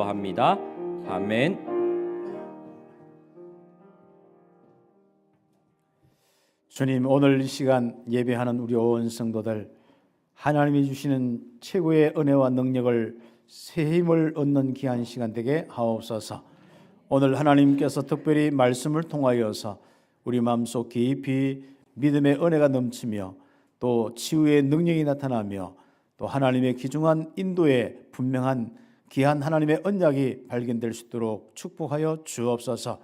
합니다. 아멘. 주님, 오늘 이 시간 예배하는 우리 온 성도들, 하나님이 주시는 최고의 은혜와 능력을 새 힘을 얻는 귀한 시간 되게 하옵소서. 오늘 하나님께서 특별히 말씀을 통하여서 우리 마음속 깊이 믿음의 은혜가 넘치며 또 치유의 능력이 나타나며 또 하나님의 귀중한 인도에 분명한 귀한 하나님의 언약이 발견될 수 있도록 축복하여 주옵소서.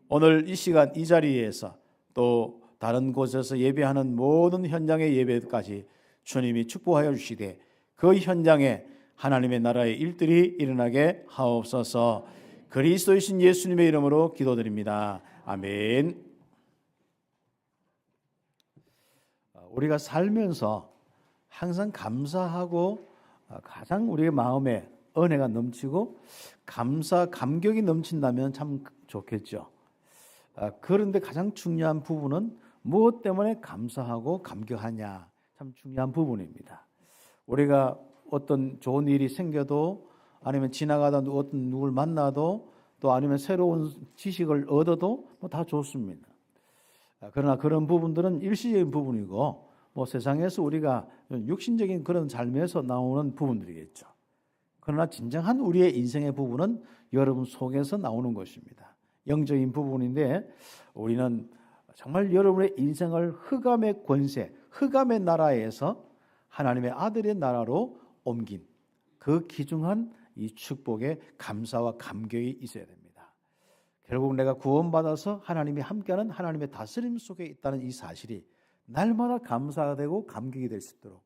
오늘 이 시간 이 자리에서 또 다른 곳에서 예배하는 모든 현장의 예배까지 주님이 축복하여 주시되 그 현장에 하나님의 나라의 일들이 일어나게 하옵소서. 그리스도이신 예수님의 이름으로 기도드립니다. 아멘. 우리가 살면서 항상 감사하고 가장 우리의 마음에 은혜가 넘치고 감격이 넘친다면 참 좋겠죠. 그런데 가장 중요한 부분은 무엇 때문에 감사하고 감격하냐, 참 중요한 부분입니다. 우리가 어떤 좋은 일이 생겨도 아니면 지나가다 어떤 누굴 만나도 또 아니면 새로운 지식을 얻어도 다 좋습니다. 그러나 그런 부분들은 일시적인 부분이고 세상에서 우리가 육신적인 그런 삶에서 나오는 부분들이겠죠. 그러나 진정한 우리의 인생의 부분은 여러분 속에서 나오는 것입니다. 영적인 부분인데 우리는 정말 여러분의 인생을 흑암의 권세, 흑암의 나라에서 하나님의 아들의 나라로 옮긴 그 귀중한 이 축복에 감사와 감격이 있어야 됩니다. 결국 내가 구원받아서 하나님이 함께하는 하나님의 다스림 속에 있다는 이 사실이 날마다 감사가 되고 감격이 될 수 있도록,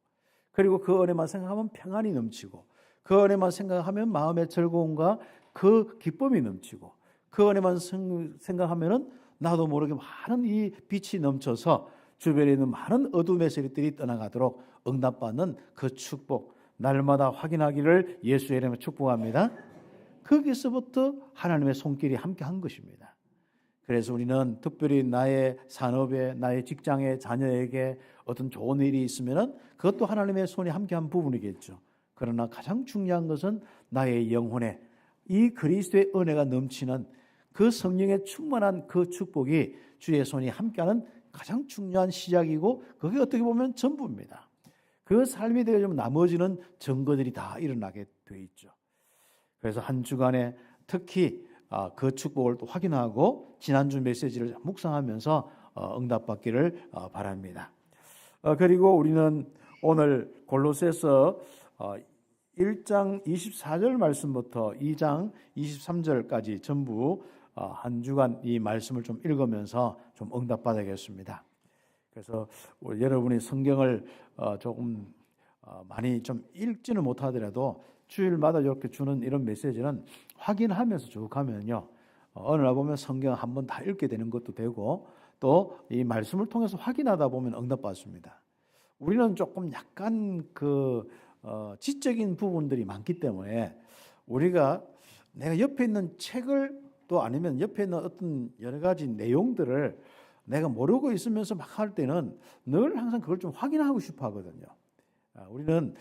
그리고 그 은혜만 생각하면 평안이 넘치고 그 은혜만 생각하면 마음의 즐거움과 그 기쁨이 넘치고 그 은혜만 생각하면은 나도 모르게 많은 이 빛이 넘쳐서 주변에 있는 많은 어둠의 세력들이 떠나가도록 응답받는 그 축복 날마다 확인하기를 예수의 이름으로 축복합니다. 거기서부터 하나님의 손길이 함께한 것입니다. 그래서 우리는 특별히 나의 산업에, 나의 직장에, 자녀에게 어떤 좋은 일이 있으면은 그것도 하나님의 손이 함께한 부분이겠죠. 그러나 가장 중요한 것은 나의 영혼에 이 그리스도의 은혜가 넘치는 그 성령의 충만한 그 축복이 주의 손이 함께하는 가장 중요한 시작이고 그게 어떻게 보면 전부입니다. 그 삶이 되어지면 나머지는 증거들이 다 일어나게 되어 있죠. 그래서 한 주간에 특히 그 축복을 또 확인하고 지난주 메시지를 묵상하면서 응답받기를 바랍니다. 그리고 우리는 오늘 골로새서 1장 24절 말씀부터 2장 23절까지 전부 한 주간 이 말씀을 좀 읽으면서 좀 응답받아야겠습니다. 그래서 여러분이 성경을 조금 많이 좀 읽지는 못하더라도 주일마다 이렇게 주는 이런 메시지는 확인하면서 쭉 하면요, 어느 날 보면 성경 한번 다 읽게 되는 것도 되고 또 이 말씀을 통해서 확인하다 보면 응답받습니다. 우리는 조금 약간 지적인 부분들이 많기 때문에 우리가 내가 옆에 있는 책을 또 아니면 옆에 있는 어떤 여러 가지 내용들을 내가 모르고 있으면서 막 할 때는 늘 항상 그걸 좀 확인하고 싶어 하거든요. 우리는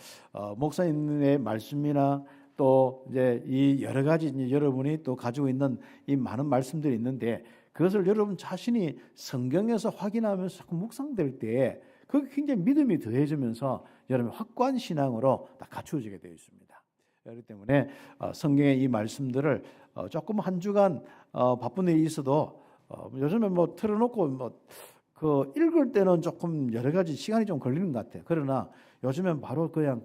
목사님의 말씀이나 또 이제 이 여러 가지 이제 여러분이 또 가지고 있는 이 많은 말씀들이 있는데 그것을 여러분 자신이 성경에서 확인하면서 자꾸 묵상될 때 그게 굉장히 믿음이 더해지면서 여러분의 확고한 신앙으로 다 갖추어지게 되어 있습니다. 그렇기 때문에 성경의 이 말씀들을 조금 한 주간 바쁜 일이 있어도 요즘에 틀어놓고 읽을 때는 조금 여러 가지 시간이 좀 걸리는 것 같아요. 그러나 요즘엔 바로 그냥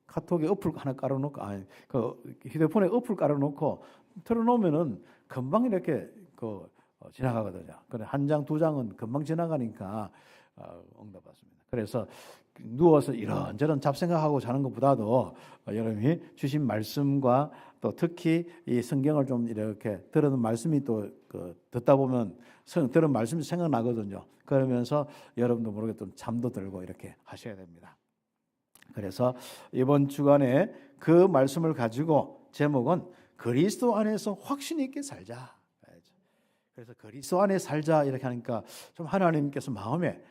카톡에 어플 하나 깔아놓고 휴대폰에 어플 깔아놓고 틀어놓으면은 금방 이렇게 지나가거든요. 그래 한 장, 두 장은 금방 지나가니까 응답받습니다. 그래서 누워서 이런저런 잡생각하고 자는 것보다도 여러분이 주신 말씀과 또 특히 이 성경을 좀 이렇게 들은 말씀이 또 듣다 보면 들은 말씀이 생각나거든요. 그러면서 여러분도 모르게 또 잠도 들고 이렇게 하셔야 됩니다. 그래서 이번 주간에 그 말씀을 가지고 제목은 그리스도 안에서 확신 있게 살자. 그래서 그리스도 안에 살자 이렇게 하니까 좀 하나님께서 마음에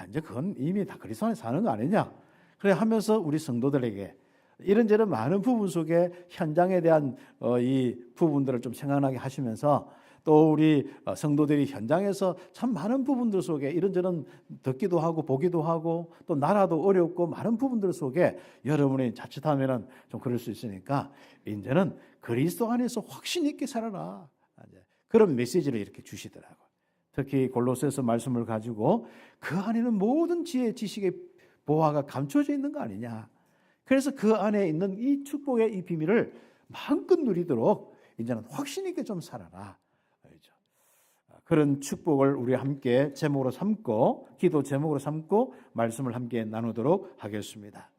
이제 그건 이미 다 그리스도 안에 사는 거 아니냐? 그래 하면서 우리 성도들에게 이런저런 많은 부분 속에 현장에 대한 이 부분들을 좀 생각나게 하시면서 또 우리 성도들이 현장에서 참 많은 부분들 속에 이런저런 듣기도 하고 보기도 하고 또 나라도 어렵고 많은 부분들 속에 여러분이 자칫하면은 좀 그럴 수 있으니까 이제는 그리스도 안에서 확신 있게 살아라. 그런 메시지를 이렇게 주시더라고요. 특히 골로새서 말씀을 가지고 그 안에는 모든 지혜, 지식의 보화가 감춰져 있는 거 아니냐. 그래서 그 안에 있는 이 축복의 이 비밀을 마음껏 누리도록 이제는 확신 있게 좀 살아라. 그런 축복을 우리 함께 제목으로 삼고 기도 제목으로 삼고 말씀을 함께 나누도록 하겠습니다.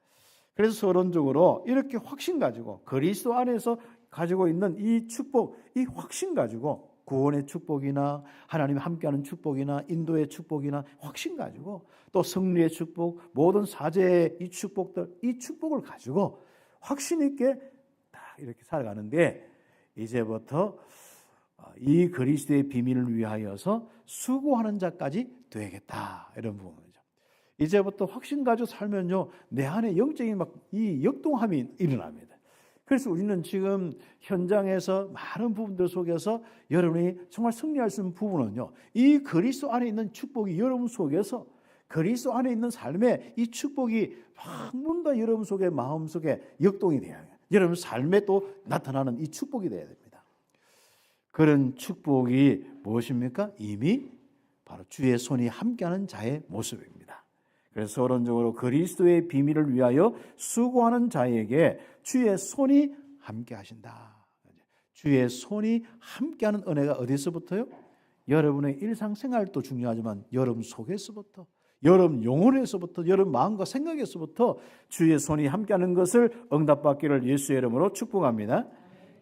그래서 서론적으로 이렇게 확신 가지고 그리스도 안에서 가지고 있는 이 축복, 이 확신 가지고 구원의 축복이나 하나님이 함께하는 축복이나 인도의 축복이나 확신 가지고 또 승리의 축복, 모든 사제의 이 축복들, 이 축복을 가지고 확신 있게 딱 이렇게 살아가는데 이제부터 이 그리스도의 비밀을 위하여서 수고하는 자까지 되겠다. 이런 부분이죠. 이제부터 확신 가지고 살면요, 내 안에 영적인 막 이 역동함이 일어납니다. 그래서 우리는 지금 현장에서 많은 부분들 속에서 여러분이 정말 승리할 수 있는 부분은요, 이 그리스도 안에 있는 축복이 여러분 속에서 그리스도 안에 있는 삶에 이 축복이 막 뭔가 여러분 속에 마음 속에 역동이 돼야 해요. 여러분 삶에 또 나타나는 이 축복이 돼야 됩니다. 그런 축복이 무엇입니까? 이미 바로 주의 손이 함께하는 자의 모습입니다. 그래서 서론적으로 그리스도의 비밀을 위하여 수고하는 자에게 주의 손이 함께하신다. 주의 손이 함께하는 은혜가 어디서부터요? 여러분의 일상생활도 중요하지만 여러분 속에서부터, 여러분 영혼에서부터, 여러분 마음과 생각에서부터 주의 손이 함께하는 것을 응답받기를 예수의 이름으로 축복합니다.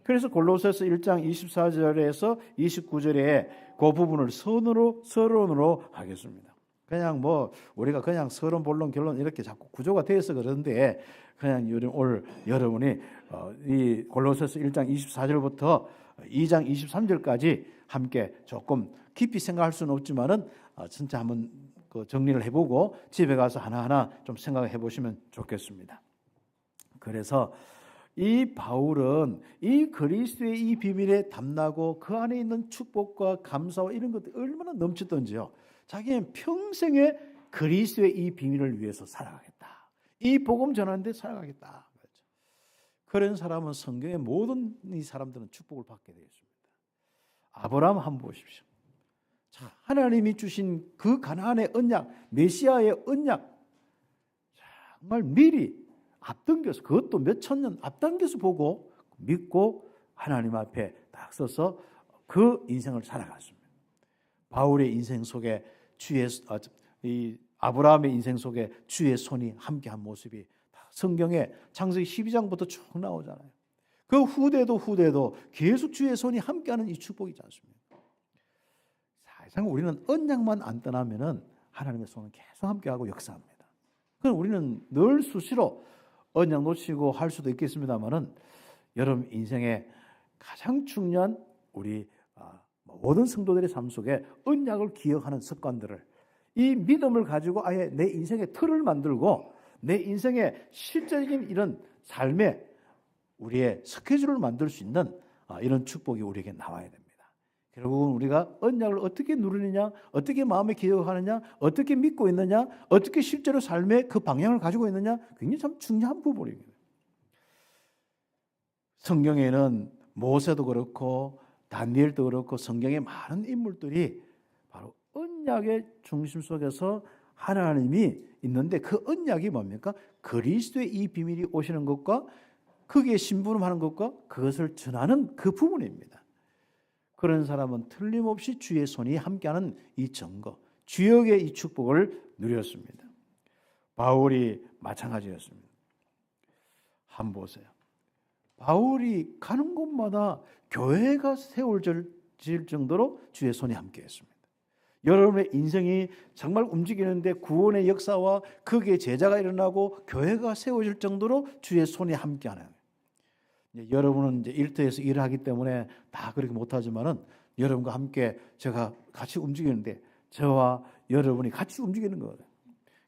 그래서 골로새서 1장 24절에서 29절에 그 부분을 서론으로 하겠습니다. 그냥 뭐 우리가 그냥 서론, 본론, 결론 이렇게 자꾸 구조가 되어서 그러는데 그냥 오늘 여러분이 이 골로새서 1장 24절부터 2장 23절까지 함께 조금 깊이 생각할 수는 없지만은 진짜 한번 정리를 해보고 집에 가서 하나하나 좀 생각해 보시면 좋겠습니다. 그래서 이 바울은 이 그리스도의 이 비밀에 담나고 그 안에 있는 축복과 감사와 이런 것들이 얼마나 넘치던지요. 자기는 평생에 그리스도의 이 비밀을 위해서 살아가겠다. 이 복음 전하는데 살아가겠다. 그런 사람은 성경의 모든 이 사람들은 축복을 받게 되어 있습니다. 아브라함 한번 보십시오. 자, 하나님이 주신 그 가나안의 언약, 메시아의 언약, 정말 미리 앞당겨서 그것도 몇 천 년 앞당겨서 보고 믿고 하나님 앞에 딱 서서 그 인생을 살아갔습니다. 바울의 인생 속에 이 아브라함의 인생 속에 주의 손이 함께한 모습이 성경에 창세기 12장부터 쭉 나오잖아요. 그 후대도 계속 주의 손이 함께하는 이 축복이지 않습니까? 사실상 우리는 언약만 안 떠나면은 하나님의 손은 계속 함께하고 역사합니다. 그럼 우리는 늘 수시로 언약 놓치고 할 수도 있겠습니다만은 여러분 인생에 가장 중요한 우리 모든 성도들의 삶 속에 언약을 기억하는 습관들을 이 믿음을 가지고 아예 내 인생의 틀을 만들고 내 인생의 실제적인 이런 삶에 우리의 스케줄을 만들 수 있는 이런 축복이 우리에게 나와야 됩니다. 결국은 우리가 언약을 어떻게 누리느냐, 어떻게 마음에 기억하느냐, 어떻게 믿고 있느냐, 어떻게 실제로 삶의 그 방향을 가지고 있느냐, 굉장히 참 중요한 부분입니다. 성경에는 모세도 그렇고 다니엘도 그렇고 성경의 많은 인물들이 바로 언약의 중심 속에서 하나님이 있는데 그 언약이 뭡니까? 그리스도의 이 비밀이 오시는 것과 거기에 심부름하는 것과 그것을 전하는 그 부분입니다. 그런 사람은 틀림없이 주의 손이 함께하는 이 증거, 주역의 이 축복을 누렸습니다. 바울이 마찬가지였습니다. 한번 보세요. 바울이 가는 곳마다 교회가 세워질 정도로 주의 손이 함께했습니다. 여러분의 인생이 정말 움직이는데 구원의 역사와 거기에 제자가 일어나고 교회가 세워질 정도로 주의 손이 함께하는. 여러분은 이제 일터에서 일을 하기 때문에 다 그렇게 못하지만은 여러분과 함께 제가 같이 움직이는데 저와 여러분이 같이 움직이는 거예요.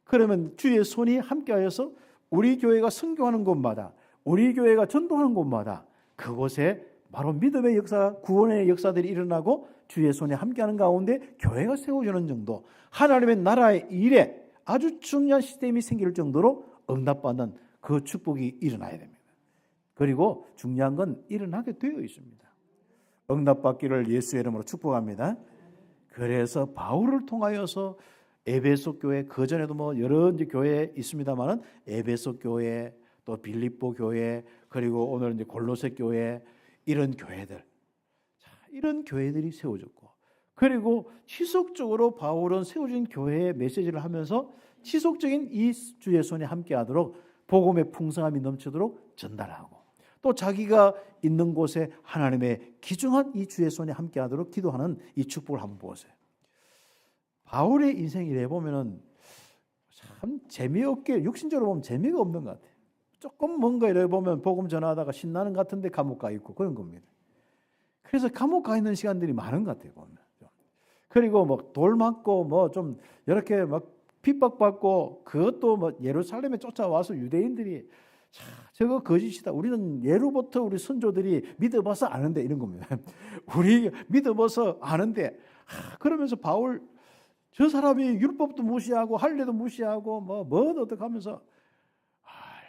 그러면 주의 손이 함께하여서 우리 교회가 선교하는 곳마다 우리 교회가 전도하는 곳마다 그곳에 바로 믿음의 역사, 구원의 역사들이 일어나고 주의 손에 함께하는 가운데 교회가 세워지는 정도, 하나님의 나라의 일에 아주 중요한 시스템이 생길 정도로 응답받는 그 축복이 일어나야 됩니다. 그리고 중요한 건 일어나게 되어 있습니다. 응답받기를 예수의 이름으로 축복합니다. 그래서 바울을 통하여서 에베소 교회, 그전에도 뭐 여러 교회 있습니다만은 에베소 교회, 또 빌립보 교회, 그리고 오늘 이제 골로새 교회, 이런 교회들, 이런 교회들이 세워졌고, 그리고 지속적으로 바울은 세워진 교회의 메시지를 하면서 지속적인 이 주의 손에 함께하도록 복음의 풍성함이 넘치도록 전달하고, 또 자기가 있는 곳에 하나님의 귀중한 이 주의 손에 함께하도록 기도하는 이 축복을 한번 보세요. 바울의 인생이래 보면은 참 재미없게, 육신적으로 보면 재미가 없는 것 같아요. 조금 뭔가 이래 보면 복음 전하다가 신나는 것 같은데 감옥 가 있고 그런 겁니다. 그래서 감옥 가 있는 시간들이 많은 것 같아요, 보면. 그리고 뭐 돌 맞고 뭐 좀 이렇게 막 핍박받고, 그것도 뭐 예루살렘에 쫓아와서 유대인들이 저거 거짓이다, 우리는 예로부터 우리 선조들이 믿어봐서 아는데, 이런 겁니다. 우리 믿어봐서 아는데, 그러면서 바울 저 사람이 율법도 무시하고 할례도 무시하고 뭐도 어떻게 하면서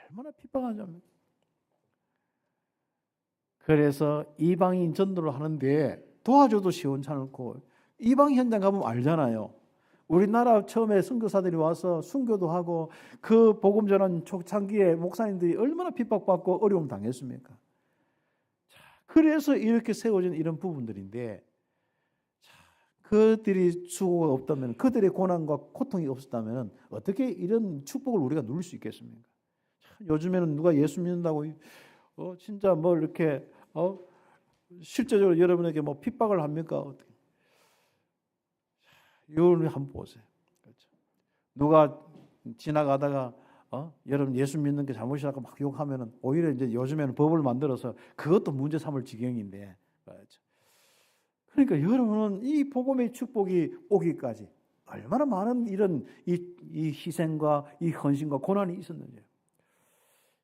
얼마나 핍박하는지 압니까? 그래서 이방인 전도를 하는데 도와줘도 시원치 않고, 이방 현장 가보면 알잖아요. 우리나라 처음에 선교사들이 와서 순교도 하고 그 복음 전한 초창기에 목사님들이 얼마나 핍박받고 어려움 당했습니까? 그래서 이렇게 세워진 이런 부분들인데, 그들이 수고가 없다면, 그들의 고난과 고통이 없었다면 어떻게 이런 축복을 우리가 누릴 수 있겠습니까? 요즘에는 누가 예수 믿는다고 진짜 뭐 이렇게 실제적으로 여러분에게 뭐 핍박을 합니까? 어떻게? 이걸 한번 보세요. 그렇죠? 누가 지나가다가 여러분 예수 믿는 게 잘못이라고 막 욕하면은 오히려 이제 요즘에는 법을 만들어서 그것도 문제 삼을 지경인데, 그렇죠? 그러니까 여러분은 이 복음의 축복이 오기까지 얼마나 많은 이런 이 희생과 이 헌신과 고난이 있었는지.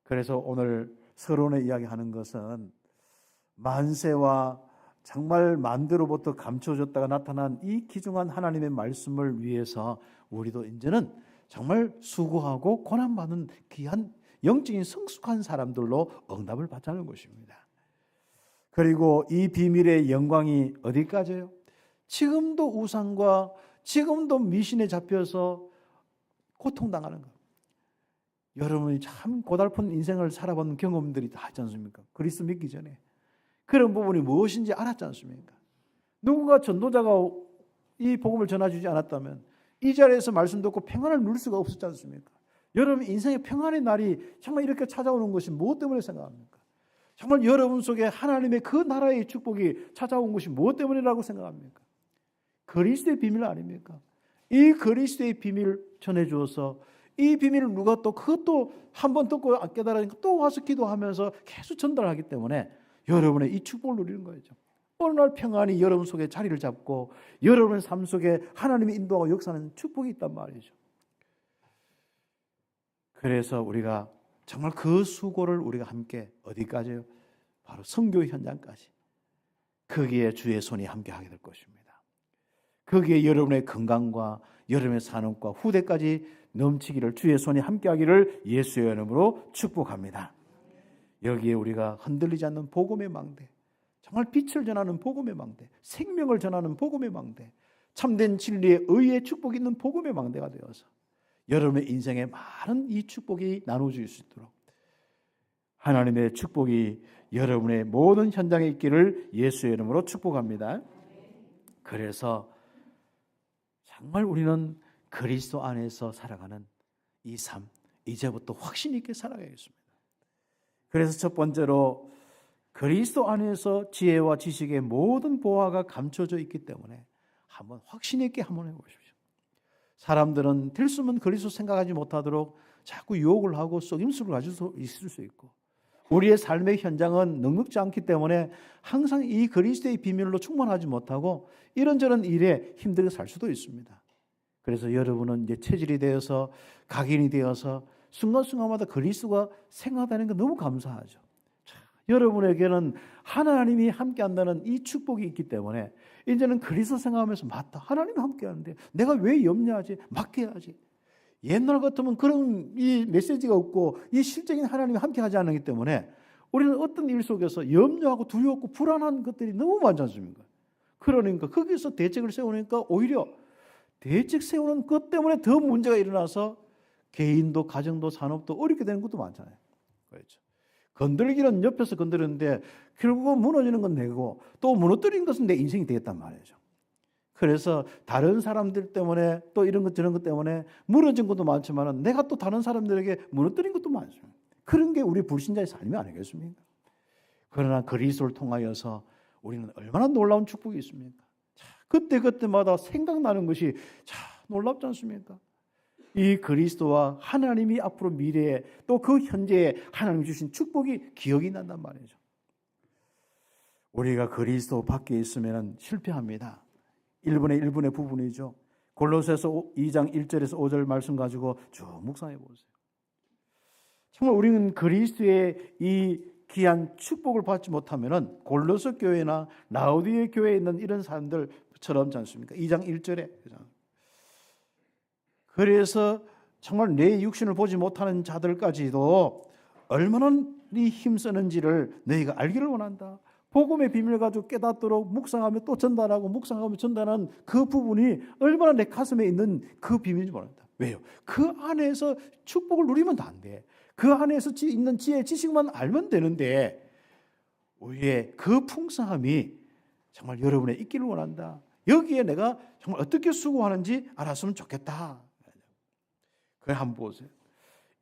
그래서 오늘 서론에 이야기하는 것은 만세와 정말 만대로부터 감춰졌다가 나타난 이 귀중한 하나님의 말씀을 위해서 우리도 이제는 정말 수고하고 고난받는 귀한 영적인 성숙한 사람들로 응답을 받자는 것입니다. 그리고 이 비밀의 영광이 어디까지요? 지금도 우상과 지금도 미신에 잡혀서 고통당하는 것. 여러분이 참 고달픈 인생을 살아본 경험들이 다 있지 않습니까? 그리스도 믿기 전에 그런 부분이 무엇인지 알았지 않습니까? 누군가 전도자가 이 복음을 전해주지 않았다면 이 자리에서 말씀 듣고 평안을 누릴 수가 없었지 않습니까? 여러분 인생의 평안의 날이 정말 이렇게 찾아오는 것이 무엇 때문에 생각합니까? 정말 여러분 속에 하나님의 그 나라의 축복이 찾아온 것이 무엇 때문이라고 생각합니까? 그리스도의 비밀 아닙니까? 이 그리스도의 비밀을 전해주어서 이 비밀을 누가 또 그것도 한번 듣고 깨달으니까 또 와서 기도하면서 계속 전달하기 때문에 여러분의 이 축복을 누리는 거죠. 어느 날 평안이 여러분 속에 자리를 잡고 여러분의 삶 속에 하나님의 인도하고 역사하는 축복이 있단 말이죠. 그래서 우리가 정말 그 수고를 우리가 함께 어디까지요? 바로 선교 현장까지. 거기에 주의 손이 함께하게 될 것입니다. 거기에 여러분의 건강과 여러분의 산업과 후대까지 넘치기를, 주의 손이 함께하기를 예수의 이름으로 축복합니다. 여기에 우리가 흔들리지 않는 복음의 망대, 정말 빛을 전하는 복음의 망대, 생명을 전하는 복음의 망대, 참된 진리의 의의 축복이 있는 복음의 망대가 되어서 여러분의 인생에 많은 이 축복이 나눠질 수 있도록 하나님의 축복이 여러분의 모든 현장에 있기를 예수의 이름으로 축복합니다. 그래서 정말 우리는 그리스도 안에서 살아가는 이 삶, 이제부터 확신 있게 살아가겠습니다. 그래서 첫 번째로 그리스도 안에서 지혜와 지식의 모든 보화가 감춰져 있기 때문에 한번 확신 있게 한번 해보십시오. 사람들은 될 수 없는 그리스도 생각하지 못하도록 자꾸 유혹을 하고 속임수를 가지고 있을 수 있고, 우리의 삶의 현장은 넉넉지 않기 때문에 항상 이 그리스도의 비밀로 충만하지 못하고 이런저런 일에 힘들게 살 수도 있습니다. 그래서 여러분은 이제 체질이 되어서 각인이 되어서 순간순간마다 그리스도가 생각하는 게 너무 감사하죠. 여러분에게는 하나님이 함께한다는 이 축복이 있기 때문에 이제는 그리스도 생각하면서 맞다. 하나님이 함께하는데 내가 왜 염려하지? 맡겨야지. 옛날 같으면 그런 이 메시지가 없고 이 실적인 하나님이 함께하지 않기 때문에 우리는 어떤 일 속에서 염려하고 두렵고 불안한 것들이 너무 많지 않습니까? 그러니까 거기서 대책을 세우니까 오히려 대책 세우는 것 때문에 더 문제가 일어나서 개인도 가정도 산업도 어렵게 되는 것도 많잖아요. 그렇죠. 건들기는 옆에서 건드렸는데 결국은 무너지는 건 내고 또 무너뜨린 것은 내 인생이 되겠단 말이죠. 그래서 다른 사람들 때문에 또 이런 것 저런 것 때문에 무너진 것도 많지만 내가 또 다른 사람들에게 무너뜨린 것도 많습니다. 그런 게 우리 불신자의 삶이 아니겠습니까? 그러나 그리스도를 통하여서 우리는 얼마나 놀라운 축복이 있습니까? 그때마다 생각나는 것이 놀랍지 않습니까? 이 그리스도와 하나님이 앞으로 미래에 또 그 현재에 하나님 주신 축복이 기억이 난단 말이죠. 우리가 그리스도 밖에 있으면 실패합니다. 1분의 부분이죠. 골로새서 2장 1절에서 5절 말씀 가지고 쭉 묵상해 보세요. 정말 우리는 그리스도의 이 귀한 축복을 받지 못하면 골로새 교회나 라오디게 교회에 있는 이런 사람들처럼 지 않습니까? 2장 1절에. 그래서 정말 내 육신을 보지 못하는 자들까지도 얼마나 힘쓰는지를 너희가 알기를 원한다. 복음의 비밀을 가지고 깨닫도록 묵상하며 또 전달하고 묵상하며 전달하는 그 부분이 얼마나 내 가슴에 있는 그 비밀인지 모른다. 왜요? 그 안에서 축복을 누리면 안 돼. 그 안에서 있는 지혜, 지식만 알면 되는데 우리의 그 풍성함이 정말 여러분에 있기를 원한다. 여기에 내가 정말 어떻게 수고하는지 알았으면 좋겠다. 그래 한번 보세요.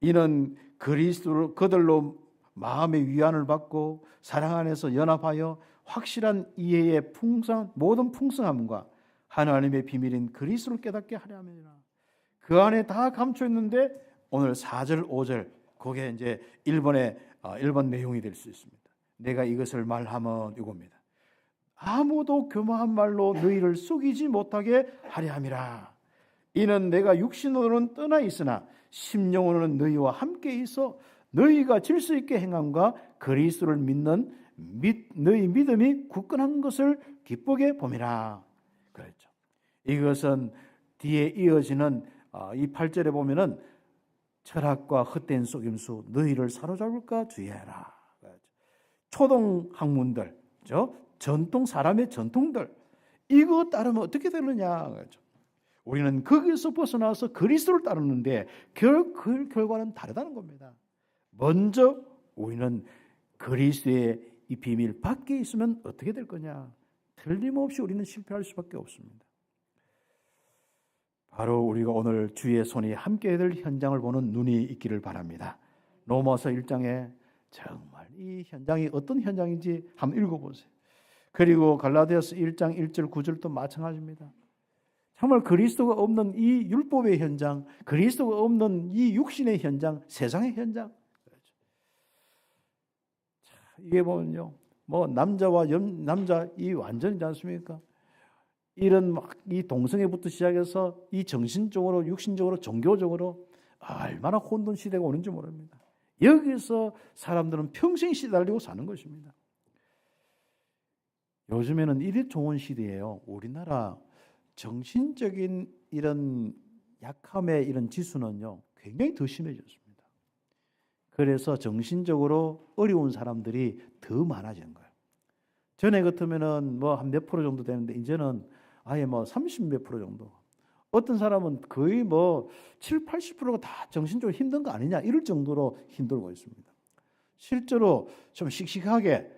이는 그리스도로 그들로 마음의 위안을 받고 사랑 안에서 연합하여 확실한 이해의 모든 풍성함과 하나님의 비밀인 그리스도를 깨닫게 하려 함이라. 그 안에 다 감춰 있는데 오늘 4절, 5절 그게 이제 1번 내용이 될 수 있습니다. 내가 이것을 말하면 이겁니다. 아무도 교만한 말로 너희를 속이지 못하게 하려 함이라. 이는 내가 육신으로는 떠나 있으나 심령으로는 너희와 함께 있어 너희가 질서 있게 행함과 그리스도를 믿는 너희 믿음이 굳건한 것을 기쁘게 봄이라. 그랬죠. 이것은 뒤에 이어지는 이 8절에 보면은 철학과 헛된 속임수 너희를 사로잡을까 주의하라. 초등 학문들, 전통 사람의 전통들 이거 따르면 어떻게 되느냐. 우리는 거기서 벗어나서 그리스도를 따르는데 그 결과는 다르다는 겁니다. 먼저 우리는 그리스도의 이 비밀 밖에 있으면 어떻게 될 거냐. 틀림없이 우리는 실패할 수밖에 없습니다. 바로 우리가 오늘 주의 손이 함께 될 현장을 보는 눈이 있기를 바랍니다. 로마서 1장에 정말 이 현장이 어떤 현장인지 한번 읽어보세요. 그리고 갈라디아서 1장 1절 9절도 마찬가지입니다. 정말 그리스도가 없는 이 율법의 현장, 그리스도가 없는 이 육신의 현장, 세상의 현장. 이게 보면요, 남자와 남자 이 완전이지 않습니까? 이런 이 동성애부터 시작해서 이 정신적으로, 육신적으로, 종교적으로 얼마나 혼돈 시대가 오는지 모릅니다. 여기서 사람들은 평생 시달리고 사는 것입니다. 요즘에는 이리 좋은 시대예요. 우리나라 정신적인 이런 약함의 이런 지수는요, 굉장히 더 심해졌습니다. 그래서 정신적으로 어려운 사람들이 더 많아진 거예요. 전에 같으면은 한 몇 프로 정도 되는데 이제는 아예 30 몇 프로 정도. 어떤 사람은 거의 7, 80%가 다 정신적으로 힘든 거 아니냐 이럴 정도로 힘들고 있습니다. 실제로 좀 씩씩하게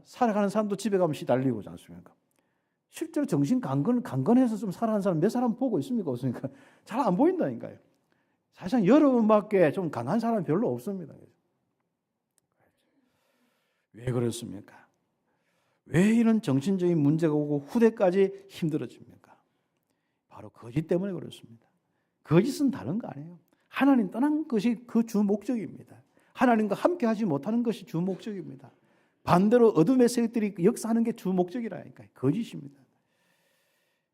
살아가는 사람도 집에 가면 시달리고 있지 않습니까? 실제로 정신 강건해서 좀 살아가는 사람 몇 사람 보고 있습니까? 없습니까? 잘 안 보인다니까요. 사실 여러분밖에 좀 강한 사람이 별로 없습니다. 왜 그렇습니까? 왜 이런 정신적인 문제가 오고 후대까지 힘들어집니까? 바로 거짓 때문에 그렇습니다. 거짓은 다른 거 아니에요. 하나님 떠난 것이 그 주 목적입니다. 하나님과 함께 하지 못하는 것이 주 목적입니다. 반대로 어둠의 세력들이 역사하는 게 주 목적이라니까요. 거짓입니다.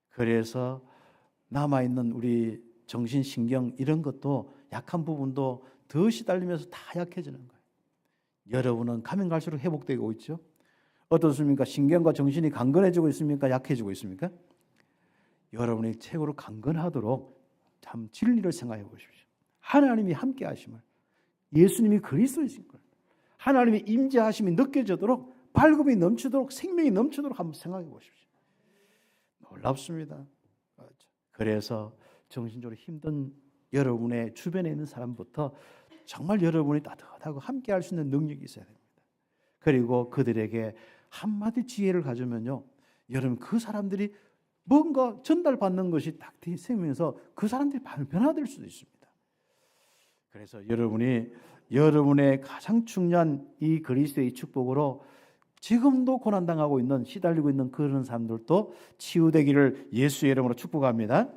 그래서 남아있는 우리 정신신경 이런 것도 약한 부분도 더 시달리면서 다 약해지는 거예요. 여러분은 가면 갈수록 회복되고 있죠? 어떻습니까? 신경과 정신이 강건해지고 있습니까? 약해지고 있습니까? 여러분이 최고로 강건하도록 참 진리를 생각해 보십시오. 하나님이 함께 하심을, 예수님이 그리스도이신 걸, 하나님의 임재하심이 느껴지도록, 밝음이 넘치도록, 생명이 넘치도록 한번 생각해 보십시오. 놀랍습니다. 그래서 정신적으로 힘든 여러분의 주변에 있는 사람부터 정말 여러분이 따뜻하고 함께 할 수 있는 능력이 있어야 됩니다. 그리고 그들에게 한마디 지혜를 가지면요, 여러분 그 사람들이 뭔가 전달받는 것이 딱 생기면서 그 사람들이 변화될 수도 있습니다. 그래서 여러분이 여러분의 가장 중요한 이 그리스도의 축복으로 지금도 고난당하고 있는, 시달리고 있는 그런 사람들도 치유되기를 예수의 이름으로 축복합니다.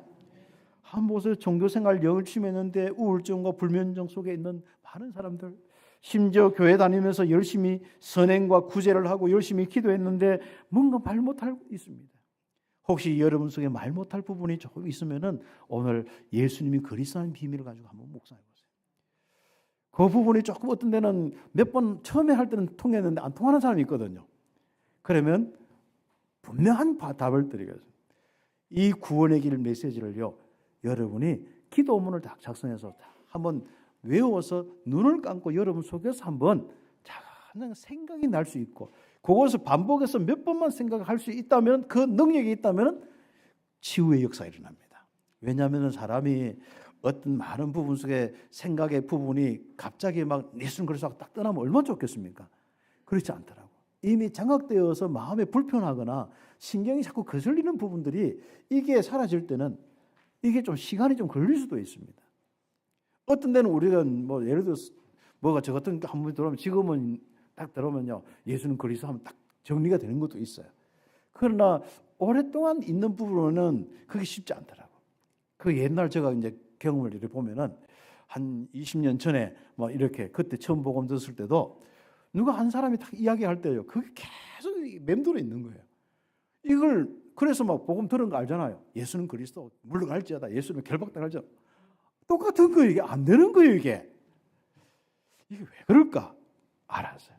한 곳에 종교생활 열심히 했는데 우울증과 불면증 속에 있는 많은 사람들, 심지어 교회 다니면서 열심히 선행과 구제를 하고 열심히 기도했는데 뭔가 말 못하고 있습니다. 혹시 여러분 속에 말 못할 부분이 조금 있으면은 오늘 예수님이 그리스도라는 비밀을 가지고 한번 묵상해 보세요. 그 부분이 조금 어떤 데는 몇 번 처음에 할 때는 통했는데 안 통하는 사람이 있거든요. 그러면 분명한 답을 드리겠습니다. 이 구원의 길 메시지를요, 여러분이 기도문을 딱 작성해서 한번 외워서 눈을 감고 여러분 속에서 한번 작은 생각이 날 수 있고, 그것을 반복해서 몇 번만 생각할 수 있다면, 그 능력이 있다면 치유의 역사가 일어납니다. 왜냐하면 사람이 어떤 많은 부분 속에 생각의 부분이 갑자기 막 예수님 그리스도가 딱 떠나면 얼마나 좋겠습니까? 그렇지 않더라고. 이미 장악되어서 마음에 불편하거나 신경이 자꾸 거슬리는 부분들이 이게 사라질 때는 이게 좀 시간이 좀 걸릴 수도 있습니다. 어떤 데는 우리가 뭐 예를 들어서 뭐가 저 같은 게 한 번 들어오면, 지금은 딱 들어오면요, 예수는 그리스도 하면 딱 정리가 되는 것도 있어요. 그러나 오랫동안 있는 부분은 그게 쉽지 않더라고. 그 옛날 제가 이제 경험을 이렇게 보면은 한 20년 전에 뭐 이렇게 그때 처음 복음 들었을 때도 누가 한 사람이 딱 이야기할 때요, 그게 계속 맴돌아 있는 거예요. 이걸 그래서 막 복음 들은 거 알잖아요. 예수는 그리스도, 물러갈지어다, 예수는 결박당할지어다. 똑같은 거예요. 이게 안 되는 거예요. 이게 왜 그럴까? 알았어요.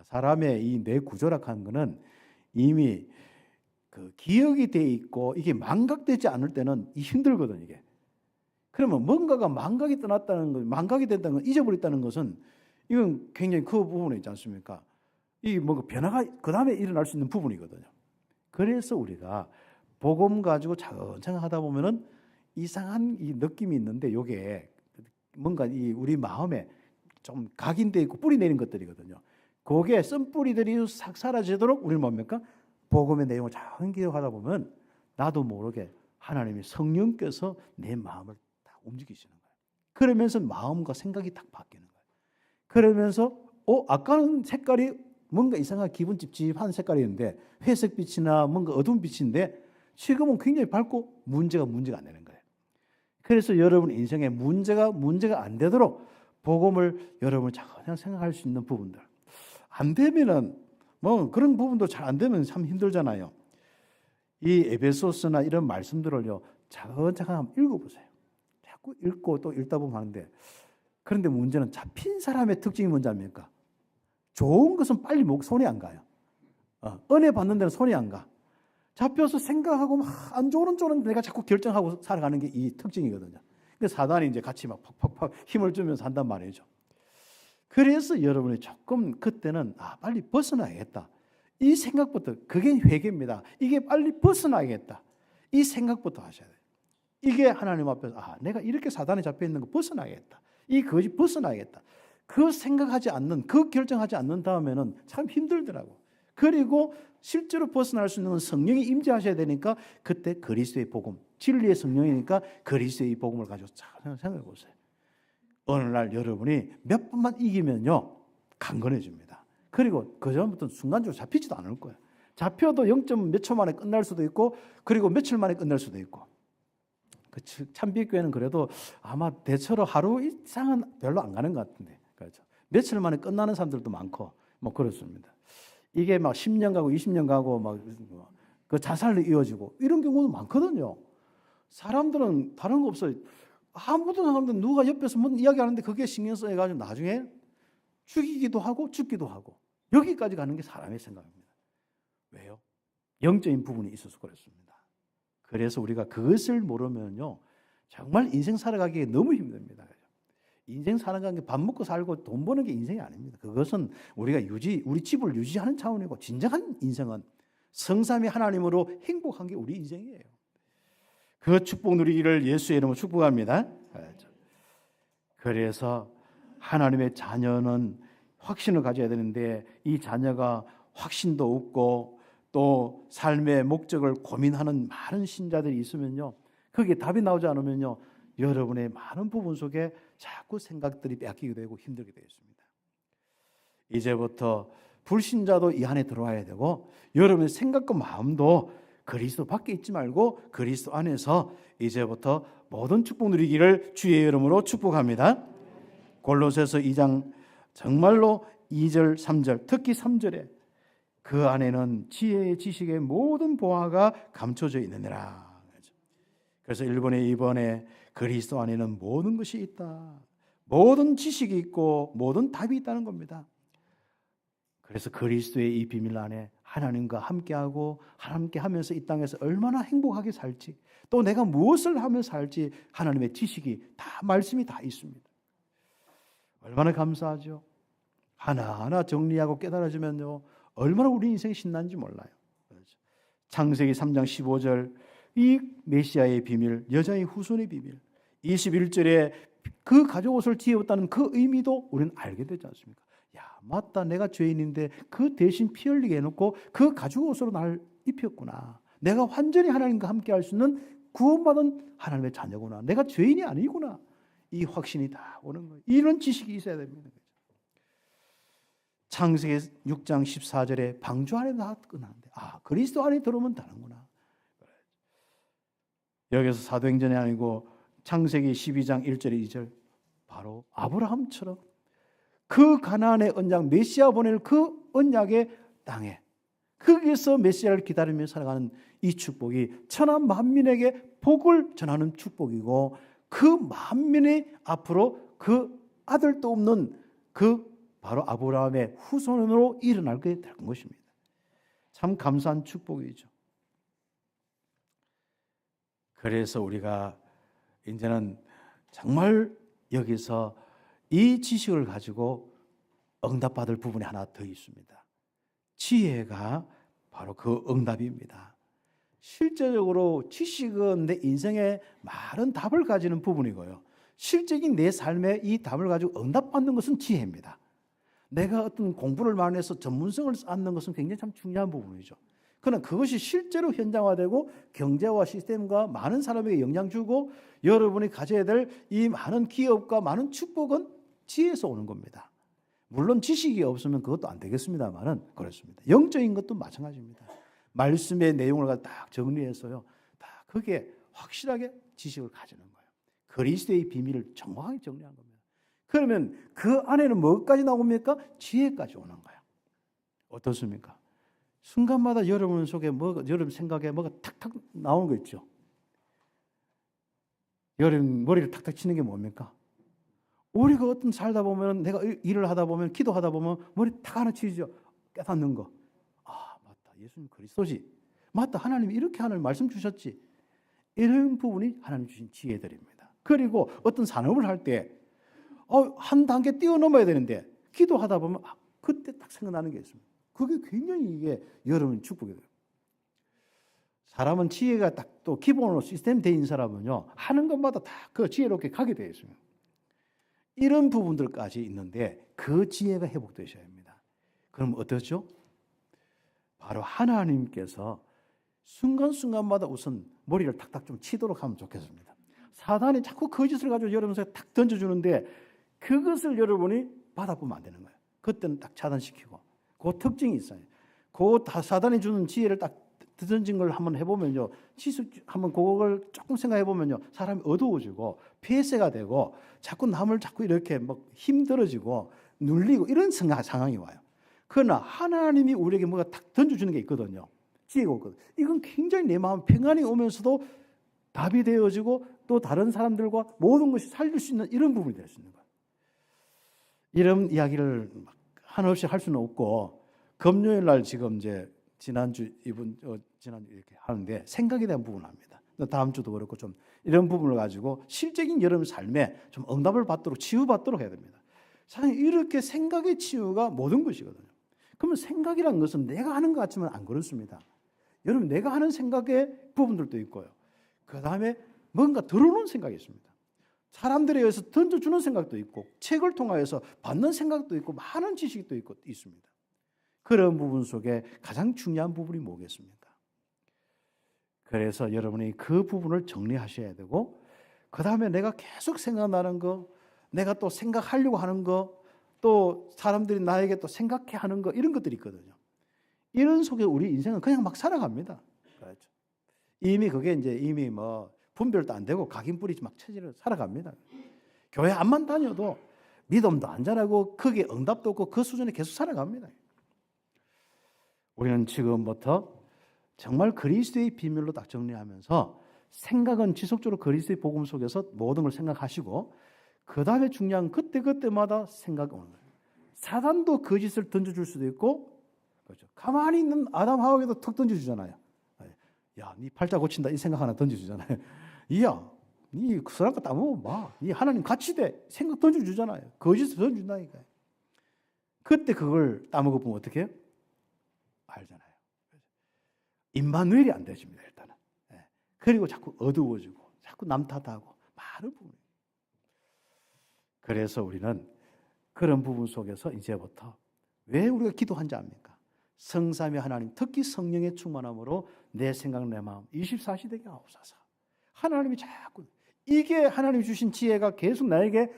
사람의 이 뇌 구조락하는 거는 이미 그 기억이 돼 있고 이게 망각되지 않을 때는 힘들거든 이게. 그러면 뭔가가 망각이 떠났다는 것, 망각이 됐다는 건, 잊어버렸다는 것은 이건 굉장히 그 부분에 있지 않습니까? 이 뭔가 변화가 그 다음에 일어날 수 있는 부분이거든요. 그래서 우리가 복음 가지고 차근차근 하다 보면은 이상한 이 느낌이 있는데, 요게 뭔가 이 우리 마음에 좀 각인되어 있고 뿌리 내린 것들이거든요. 그게 쓴뿌리들이 싹 사라지도록 우리는 뭡니까? 복음의 내용을 잘 기억하다 보면 나도 모르게 하나님이 성령께서 내 마음을 딱 움직이시는 거예요. 그러면서 마음과 생각이 딱 바뀌는 거예요. 그러면서 아까는 색깔이 뭔가 이상한 기분 찝찝한 색깔이었는데 회색빛이나 뭔가 어두운 빛인데 지금은 굉장히 밝고 문제가 안 되는 거예요. 그래서 여러분 인생에 문제가 안 되도록 복음을 여러분 잘 생각할 수 있는 부분들, 안 되면은 뭐 그런 부분도 잘 안 되면 참 힘들잖아요. 이 에베소서나 이런 말씀들을요, 차근차근 한번 읽어보세요. 자꾸 읽고 또 읽다 보면 하는데, 그런데 문제는 잡힌 사람의 특징이 뭔지 압니까? 좋은 것은 빨리 손이 안 가요. 은혜 받는 데는 손이 안 가. 잡혀서 생각하고 막 안 좋은 쪽은 내가 자꾸 결정하고 살아가는 게 이 특징이거든요. 그래서 사단이 이제 같이 막 팍팍팍 힘을 주면서 한단 말이죠. 그래서 여러분이 조금 그때는 빨리 벗어나야겠다. 이 생각부터, 그게 회개입니다. 이게 빨리 벗어나야겠다. 이 생각부터 하셔야 돼요. 이게 하나님 앞에서 내가 이렇게 사단에 잡혀 있는 거 벗어나야겠다. 이 거짓 벗어나야겠다. 그 생각하지 않는, 그 결정하지 않는 다음에는 참 힘들더라고. 그리고 실제로 벗어날 수 있는 건 성령이 임재하셔야 되니까 그때 그리스도의 복음, 진리의 성령이니까 그리스도의 복음을 가지고 잘 생각해 보세요. 어느 날 여러분이 몇 번만 이기면요, 강건해집니다. 그리고 그전부터는 순간적으로 잡히지도 않을 거예요. 잡혀도 0. 몇 초 만에 끝날 수도 있고, 그리고 며칠 만에 끝날 수도 있고. 그 참비교회는 그래도 아마 대체로 하루 이상은 별로 안 가는 것 같은데, 그렇죠. 며칠 만에 끝나는 사람들도 많고, 뭐 그렇습니다. 이게 막 10년 가고 20년 가고 막 그 자살로 이어지고 이런 경우도 많거든요. 사람들은 다른 거 없어요. 아무도 상관없는데 누가 옆에서 뭐 이야기하는데 그게 신경 쓰여가지고 나중에 죽이기도 하고 죽기도 하고 여기까지 가는 게 사람의 생각입니다. 왜요? 영적인 부분이 있어서 그렇습니다. 그래서 우리가 그것을 모르면요 정말 인생 살아가기에 너무 힘듭니다. 인생 살아가는 게 밥 먹고 살고 돈 버는 게 인생이 아닙니다. 그것은 우리가 우리 집을 유지하는 차원이고 진정한 인생은 성삼위 하나님으로 행복한 게 우리 인생이에요. 그 축복 누리기를 예수의 이름으로 축복합니다. 그래서 하나님의 자녀는 확신을 가져야 되는데 이 자녀가 확신도 없고 또 삶의 목적을 고민하는 많은 신자들이 있으면요 거기에 답이 나오지 않으면요 여러분의 많은 부분 속에 자꾸 생각들이 뺏기게 되고 힘들게 되어 있습니다. 이제부터 불신자도 이 안에 들어와야 되고 여러분의 생각과 마음도 그리스도 밖에 있지 말고 그리스도 안에서 이제부터 모든 축복 누리기를 주의 이름으로 축복합니다. 골로새서 2장 정말로 2절 3절 특히 3절에 그 안에는 지혜의 지식의 모든 보화가 감춰져 있느니라. 그래서 1번에 2번에 그리스도 안에는 모든 것이 있다. 모든 지식이 있고 모든 답이 있다는 겁니다. 그래서 그리스도의 이 비밀 안에 하나님과 함께하고 함께 하면서 이 땅에서 얼마나 행복하게 살지 또 내가 무엇을 하며 살지 하나님의 지식이 다 말씀이 다 있습니다. 얼마나 감사하죠. 하나하나 정리하고 깨달아지면요 얼마나 우리 인생이 신난지 몰라요. 창세기 3장 15절 이 메시아의 비밀 여자의 후손의 비밀 21절에 그 가죽 옷을 지었다는 그 의미도 우리는 알게 되지 않습니까? 야 맞다 내가 죄인인데 그 대신 피 흘리게 해놓고 그 가죽 옷으로 날 입혔구나. 내가 완전히 하나님과 함께 할 수 있는 구원받은 하나님의 자녀구나. 내가 죄인이 아니구나. 이 확신이 다 오는 거예요. 이런 지식이 있어야 됩니다. 창세기 6장 14절에 방주 안에 다 끝나는데 그리스도 안에 들어오면 다른구나. 여기서 사도행전이 아니고 창세기 12장 1절 2절 바로 아브라함처럼 그 가나안의 언약 메시아 보낼 그 언약의 땅에 거기에서 메시아를 기다리며 살아가는 이 축복이 천하 만민에게 복을 전하는 축복이고 그 만민이 앞으로 그 아들도 없는 그 바로 아브라함의 후손으로 일어나게 될 것입니다. 참 감사한 축복이죠. 그래서 우리가 이제는 정말 여기서 이 지식을 가지고 응답받을 부분이 하나 더 있습니다. 지혜가 바로 그 응답입니다. 실제적으로 지식은 내 인생에 많은 답을 가지는 부분이고요. 실적인 내 삶에 이 답을 가지고 응답받는 것은 지혜입니다. 내가 어떤 공부를 많이 해서 전문성을 쌓는 것은 굉장히 참 중요한 부분이죠. 그러나 그것이 실제로 현장화되고 경제와 시스템과 많은 사람에게 영향 주고 여러분이 가져야 될 이 많은 기업과 많은 축복은 지혜에서 오는 겁니다. 물론 지식이 없으면 그것도 안 되겠습니다만은 그렇습니다. 영적인 것도 마찬가지입니다. 말씀의 내용을 딱 정리해서요. 다 그게 확실하게 지식을 가지는 거예요. 그리스도의 비밀을 정확하게 정리한 겁니다. 그러면 그 안에는 뭐까지 나옵니까? 지혜까지 오는 거예요. 어떻습니까? 순간마다 여러분 속에 여러분 생각에 뭐가 탁탁 나오는 거 있죠. 여러분 머리를 탁탁 치는 게 뭡니까? 우리가 어떤 살다 보면 내가 일을 하다 보면 기도하다 보면 머리 탁 하나 치죠. 깨닫는 거. 맞다. 예수님 그리스도지. 맞다. 하나님이 이렇게 하는 말씀 주셨지. 이런 부분이 하나님 주신 지혜들입니다. 그리고 어떤 산업을 할 때 한 단계 뛰어넘어야 되는데 기도하다 보면 그때 딱 생각나는 게 있습니다. 그게 굉장히 이게 여러분 축복이 돼요. 사람은 지혜가 딱 또 기본으로 시스템 되어 있는 사람은요 하는 것마다 다 그 지혜롭게 가게 되어 있습니다. 이런 부분들까지 있는데 그 지혜가 회복되셔야 합니다. 그럼 어떻죠? 바로 하나님께서 순간순간마다 우선 머리를 탁탁 좀 치도록 하면 좋겠습니다. 사단이 자꾸 거짓을 가지고 여러분 속에 탁 던져주는데 그것을 여러분이 받아보면 안 되는 거예요. 그때는 딱 차단시키고 그 특징이 있어요. 그 사단이 주는 지혜를 딱 던진 걸 한번 해보면요. 한번 그걸 조금 생각해보면요. 사람이 어두워지고 폐쇄가 되고 자꾸 남을 자꾸 이렇게 막 힘들어지고 눌리고 이런 상황이 와요. 그러나 하나님이 우리에게 뭐가 딱 던져주는 게 있거든요. 지혜가 없거든요. 이건 굉장히 내 마음 평안이 오면서도 답이 되어지고 또 다른 사람들과 모든 것이 살릴 수 있는 이런 부분이 될 수 있는 거예요. 이런 이야기를 한없이 할 수는 없고, 금요일 날 지금 이제 지난주 이렇게 하는데 생각에 대한 부분을 합니다. 다음 주도 그렇고 좀 이런 부분을 가지고 실적인 여러분 삶에 좀 응답을 받도록 치유받도록 해야 됩니다. 사실 이렇게 생각의 치유가 모든 것이거든요. 그러면 생각이라는 것은 내가 하는 것 같지만 안 그렇습니다. 여러분, 내가 하는 생각의 부분들도 있고요. 그 다음에 뭔가 들어오는 생각이 있습니다. 사람들에 의해서 던져주는 생각도 있고, 책을 통하여서 받는 생각도 있고, 많은 지식도 있습니다. 그런 부분 속에 가장 중요한 부분이 뭐겠습니까? 그래서 여러분이 그 부분을 정리하셔야 되고, 그 다음에 내가 계속 생각나는 거, 내가 또 생각하려고 하는 거, 또 사람들이 나에게 또 생각해 하는 거, 이런 것들이 있거든요. 이런 속에 우리 인생은 그냥 막 살아갑니다. 그렇죠. 이미 그게 이미 분별도 안 되고 각인뿌리 막 체질을 살아갑니다. 교회 안만 다녀도 믿음도 안 자라고 거기에 응답도 없고 그 수준에 계속 살아갑니다. 우리는 지금부터 정말 그리스도의 비밀로 딱 정리하면서 생각은 지속적으로 그리스도의 복음 속에서 모든 걸 생각하시고, 그 다음에 중요한 그때그때마다 생각이 오는 거예요. 사단도 거짓을 던져줄 수도 있고, 그렇죠. 가만히 있는 아담 하와에도 턱 던져주잖아요. 야, 네 팔자 고친다 이 생각 하나 던져주잖아요. 이야, 네 그 사람과 따먹어 봐. 네 하나님 같이 돼. 생각 던져주잖아요. 거짓을 던져준다니까요. 그때 그걸 따먹어 보면 어떻게 해요? 알잖아요. 임마누엘이 안 되십니다, 일단은. 그리고 자꾸 어두워지고, 자꾸 남 탓하고, 많은 부분이. 그래서 우리는 그런 부분 속에서 이제부터 왜 우리가 기도한지 압니까? 성삼위 하나님, 특히 성령의 충만함으로 내 생각, 내 마음 24시 되게 하옵소서. 하나님이 자꾸, 이게 하나님이 주신 지혜가 계속 나에게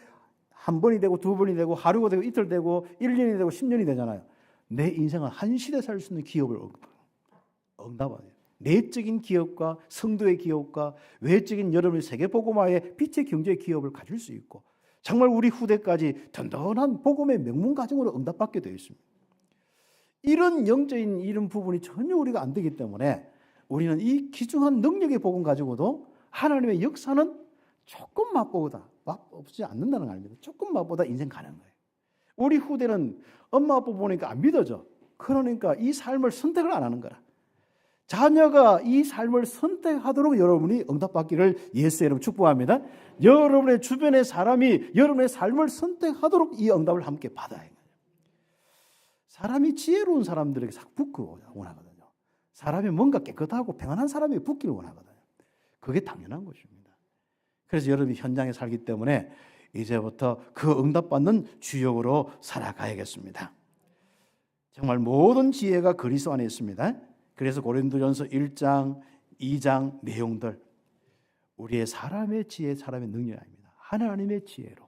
한 번이 되고 두 번이 되고 하루가 되고 이틀 되고 1년이 되고 10년이 되잖아요. 내 인생은 한 시대 살 수 있는 기업을 응답하세요. 내적인 기업과 성도의 기업과 외적인 여러분의 세계복음화의 빛의 경제의 기업을 가질 수 있고, 정말 우리 후대까지 든든한 복음의 명문 가정으로 응답받게 되어 있습니다. 이런 영적인 이런 부분이 전혀 우리가 안 되기 때문에 우리는 이 귀중한 능력의 복음 가지고도 하나님의 역사는 조금 맛보다 없지 않는다는 거 아닙니다. 조금 맛보다 인생 가는 거예요. 우리 후대는 엄마 아빠 보니까 안 믿어져. 그러니까 이 삶을 선택을 안 하는 거라. 자녀가 이 삶을 선택하도록 여러분이 응답받기를 예수의 이름으로 축복합니다. 여러분의 주변의 사람이 여러분의 삶을 선택하도록 이 응답을 함께 받아야 해요. 사람이 지혜로운 사람들에게 자꾸 붙기를 원하거든요. 사람이 뭔가 깨끗하고 평안한 사람이 붙기를 원하거든요. 그게 당연한 것입니다. 그래서 여러분이 현장에 살기 때문에 이제부터 그 응답받는 주역으로 살아가야겠습니다. 정말 모든 지혜가 그리스도 안에 있습니다. 그래서 고린도전서 1장, 2장 내용들, 우리의 사람의 지혜, 사람의 능력이 아닙니다. 하나님의 지혜로,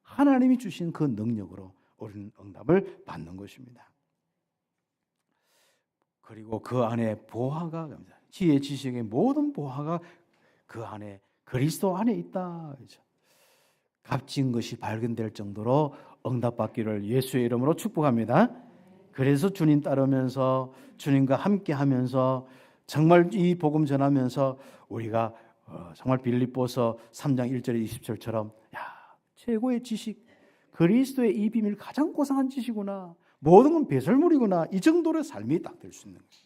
하나님이 주신 그 능력으로 우리는 응답을 받는 것입니다. 그리고 그 안에 보화가, 지혜 지식의 모든 보화가 그 안에 그리스도 안에 있다. 값진 것이 발견될 정도로 응답받기를 예수의 이름으로 축복합니다. 그래서 주님 따르면서 주님과 함께하면서 정말 이 복음 전하면서 우리가 정말 빌립보서 3장 1절 20절처럼 최고의 지식, 그리스도의 이 비밀 가장 고상한 지식이구나, 모든 건 배설물이구나, 이 정도의 삶이 딱 될 수 있는 거예요.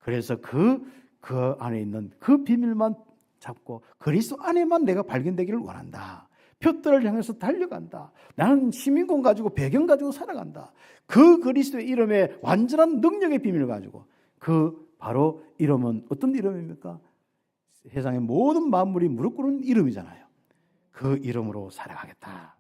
그래서 그 안에 있는 그 비밀만 잡고 그리스도 안에만 내가 발견되기를 원한다. 표들을 향해서 달려간다. 나는 시민권 가지고 배경 가지고 살아간다. 그 그리스도의 이름의 완전한 능력의 비밀을 가지고, 그 바로 이름은 어떤 이름입니까? 세상의 모든 만물이 무릎 꿇는 이름이잖아요. 그 이름으로 살아가겠다.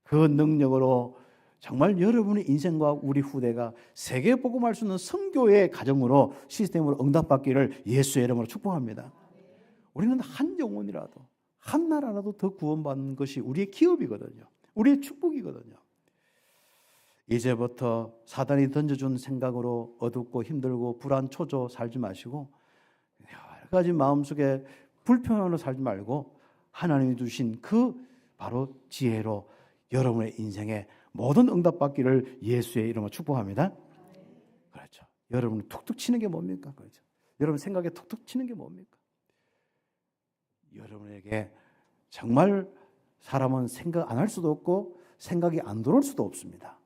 그 능력으로 정말 여러분의 인생과 우리 후대가 세계 복음할 수 있는 선교의 가정으로 시스템으로 응답받기를 예수의 이름으로 축복합니다. 우리는 한 영혼이라도 한 나라라도 더 구원받는 것이 우리의 기업이거든요. 우리의 축복이거든요. 이제부터 사단이 던져준 생각으로 어둡고 힘들고 불안 초조 살지 마시고, 여러 가지 마음속에 불편함으로 살지 말고 하나님이 주신 그 바로 지혜로 여러분의 인생에 모든 응답받기를 예수의 이름으로 축복합니다. 그렇죠. 여러분 툭툭 치는 게 뭡니까? 그렇죠. 여러분 생각에 툭툭 치는 게 뭡니까? 여러분에게 정말 사람은 생각 안 할 수도 없고 생각이 안 들어올 수도 없습니다.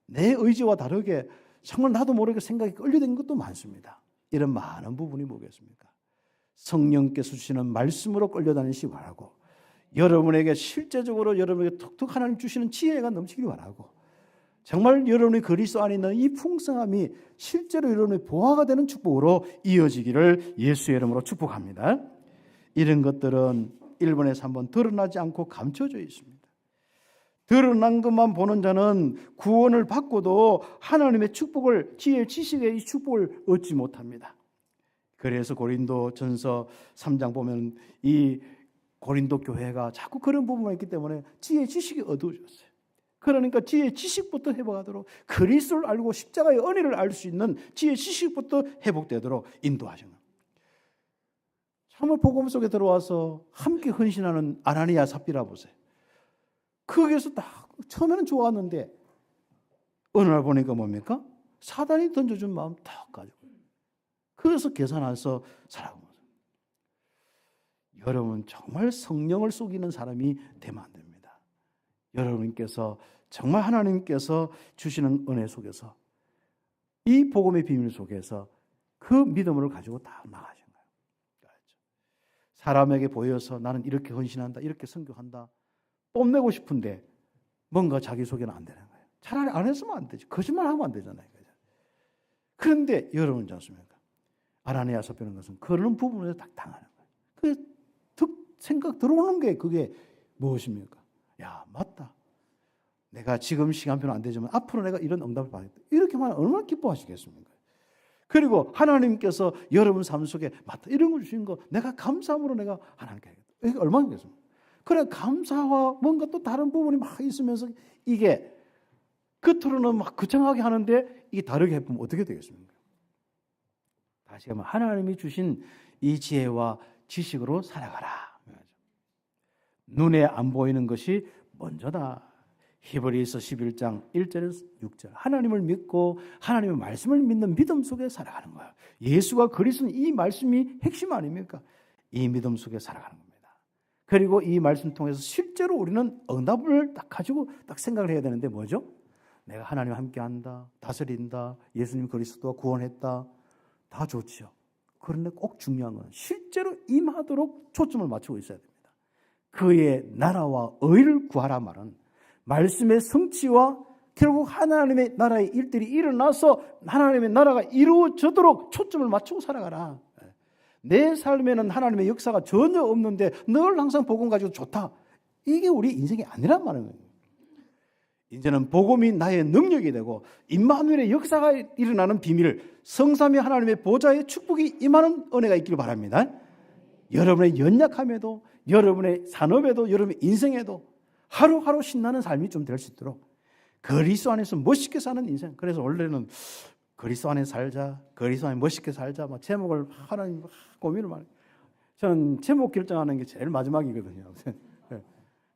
내 의지와 다르게 정말 나도 모르게 생각이 끌려다니는 것도 많습니다. 이런 많은 부분이 뭐겠습니까? 성령께서 주시는 말씀으로 끌려다니시기 바라고, 여러분에게 실제적으로 여러분에게 톡톡 하나님 주시는 지혜가 넘치기를 바라고, 정말 여러분의 그리스도 안에 있는 이 풍성함이 실제로 여러분의 보화가 되는 축복으로 이어지기를 예수의 이름으로 축복합니다. 이런 것들은 1번에서 한번 드러나지 않고 감춰져 있습니다. 드러난 것만 보는 자는 구원을 받고도 하나님의 축복을, 지혜 지식의 이 축복을 얻지 못합니다. 그래서 고린도전서 3장 보면 이 고린도 교회가 자꾸 그런 부분이 있기 때문에 지혜 지식이 어두워졌어요. 그러니까 지혜 지식부터 회복하도록, 그리스도를 알고 십자가의 은혜를 알 수 있는 지혜 지식부터 회복되도록 인도하시는 겁니다. 참을 복음 속에 들어와서 함께 헌신하는 아나니아 삽비라 보세요. 거기에서 딱 처음에는 좋았는데 어느 날 보니까 뭡니까? 사단이 던져준 마음 딱 가지고, 그래서 계산해서 살아가는 거죠. 여러분 정말 성령을 속이는 사람이 되면 안 됩니다. 여러분께서 정말 하나님께서 주시는 은혜 속에서, 이 복음의 비밀 속에서 그 믿음을 가지고 다 나가신 거예요. 사람에게 보여서 나는 이렇게 헌신한다, 이렇게 선교한다 뽐내고 싶은데 뭔가 자기소개는 안 되는 거예요. 차라리 안 했으면 안 되지. 거짓말하면 안 되잖아요. 그런데 여러분 않습니까? 아나니아 삽비라는 것은 그런 부분에서 딱 당하는 거예요. 생각 들어오는 게 그게 무엇입니까? 야, 맞다. 내가 지금 시간표는 안 되지만 앞으로 내가 이런 응답을 받겠다. 이렇게 말하면 얼마나 기뻐하시겠습니까? 그리고 하나님께서 여러분 삶 속에 맞다, 이런 걸 주신 거 내가 감사함으로 내가 하나님께 하겠다. 이게 얼마나 겠습니까? 그래, 감사와 뭔가 또 다른 부분이 막 있으면서 이게 겉으로는 막 거창하게 하는데 이게 다르게 해보면 어떻게 되겠습니까? 다시 한번 하나님이 주신 이 지혜와 지식으로 살아가라. 눈에 안 보이는 것이 먼저다. 히브리서 11장 1절에서 6절. 하나님을 믿고 하나님의 말씀을 믿는 믿음 속에 살아가는 거예요. 예수가 그리스도는 이 말씀이 핵심 아닙니까? 이 믿음 속에 살아가는 겁니다. 그리고 이 말씀 통해서 실제로 우리는 응답을 딱 가지고 딱 생각을 해야 되는데 뭐죠? 내가 하나님과 함께한다, 다스린다, 예수님 그리스도가 구원했다, 다 좋지요. 그런데 꼭 중요한 건 실제로 임하도록 초점을 맞추고 있어야 됩니다. 그의 나라와 의를 구하라 말은 말씀의 성취와 결국 하나님의 나라의 일들이 일어나서 하나님의 나라가 이루어지도록 초점을 맞추고 살아가라. 내 삶에는 하나님의 역사가 전혀 없는데 늘 항상 복음 가지고 좋다. 이게 우리 인생이 아니란 말이에요. 이제는 복음이 나의 능력이 되고 임마누엘의 역사가 일어나는 비밀, 성삼위 하나님의 보좌의 축복이 임하는 은혜가 있기를 바랍니다. 여러분의 연약함에도, 여러분의 산업에도, 여러분의 인생에도 하루하루 신나는 삶이 좀 될 수 있도록 그리스도 안에서 멋있게 사는 인생. 그래서 원래는 그리스도 안에 살자, 그리스도 안에 멋있게 살자 막 제목을 하나님 고민을 많이. 저는 제목 결정하는 게 제일 마지막이거든요.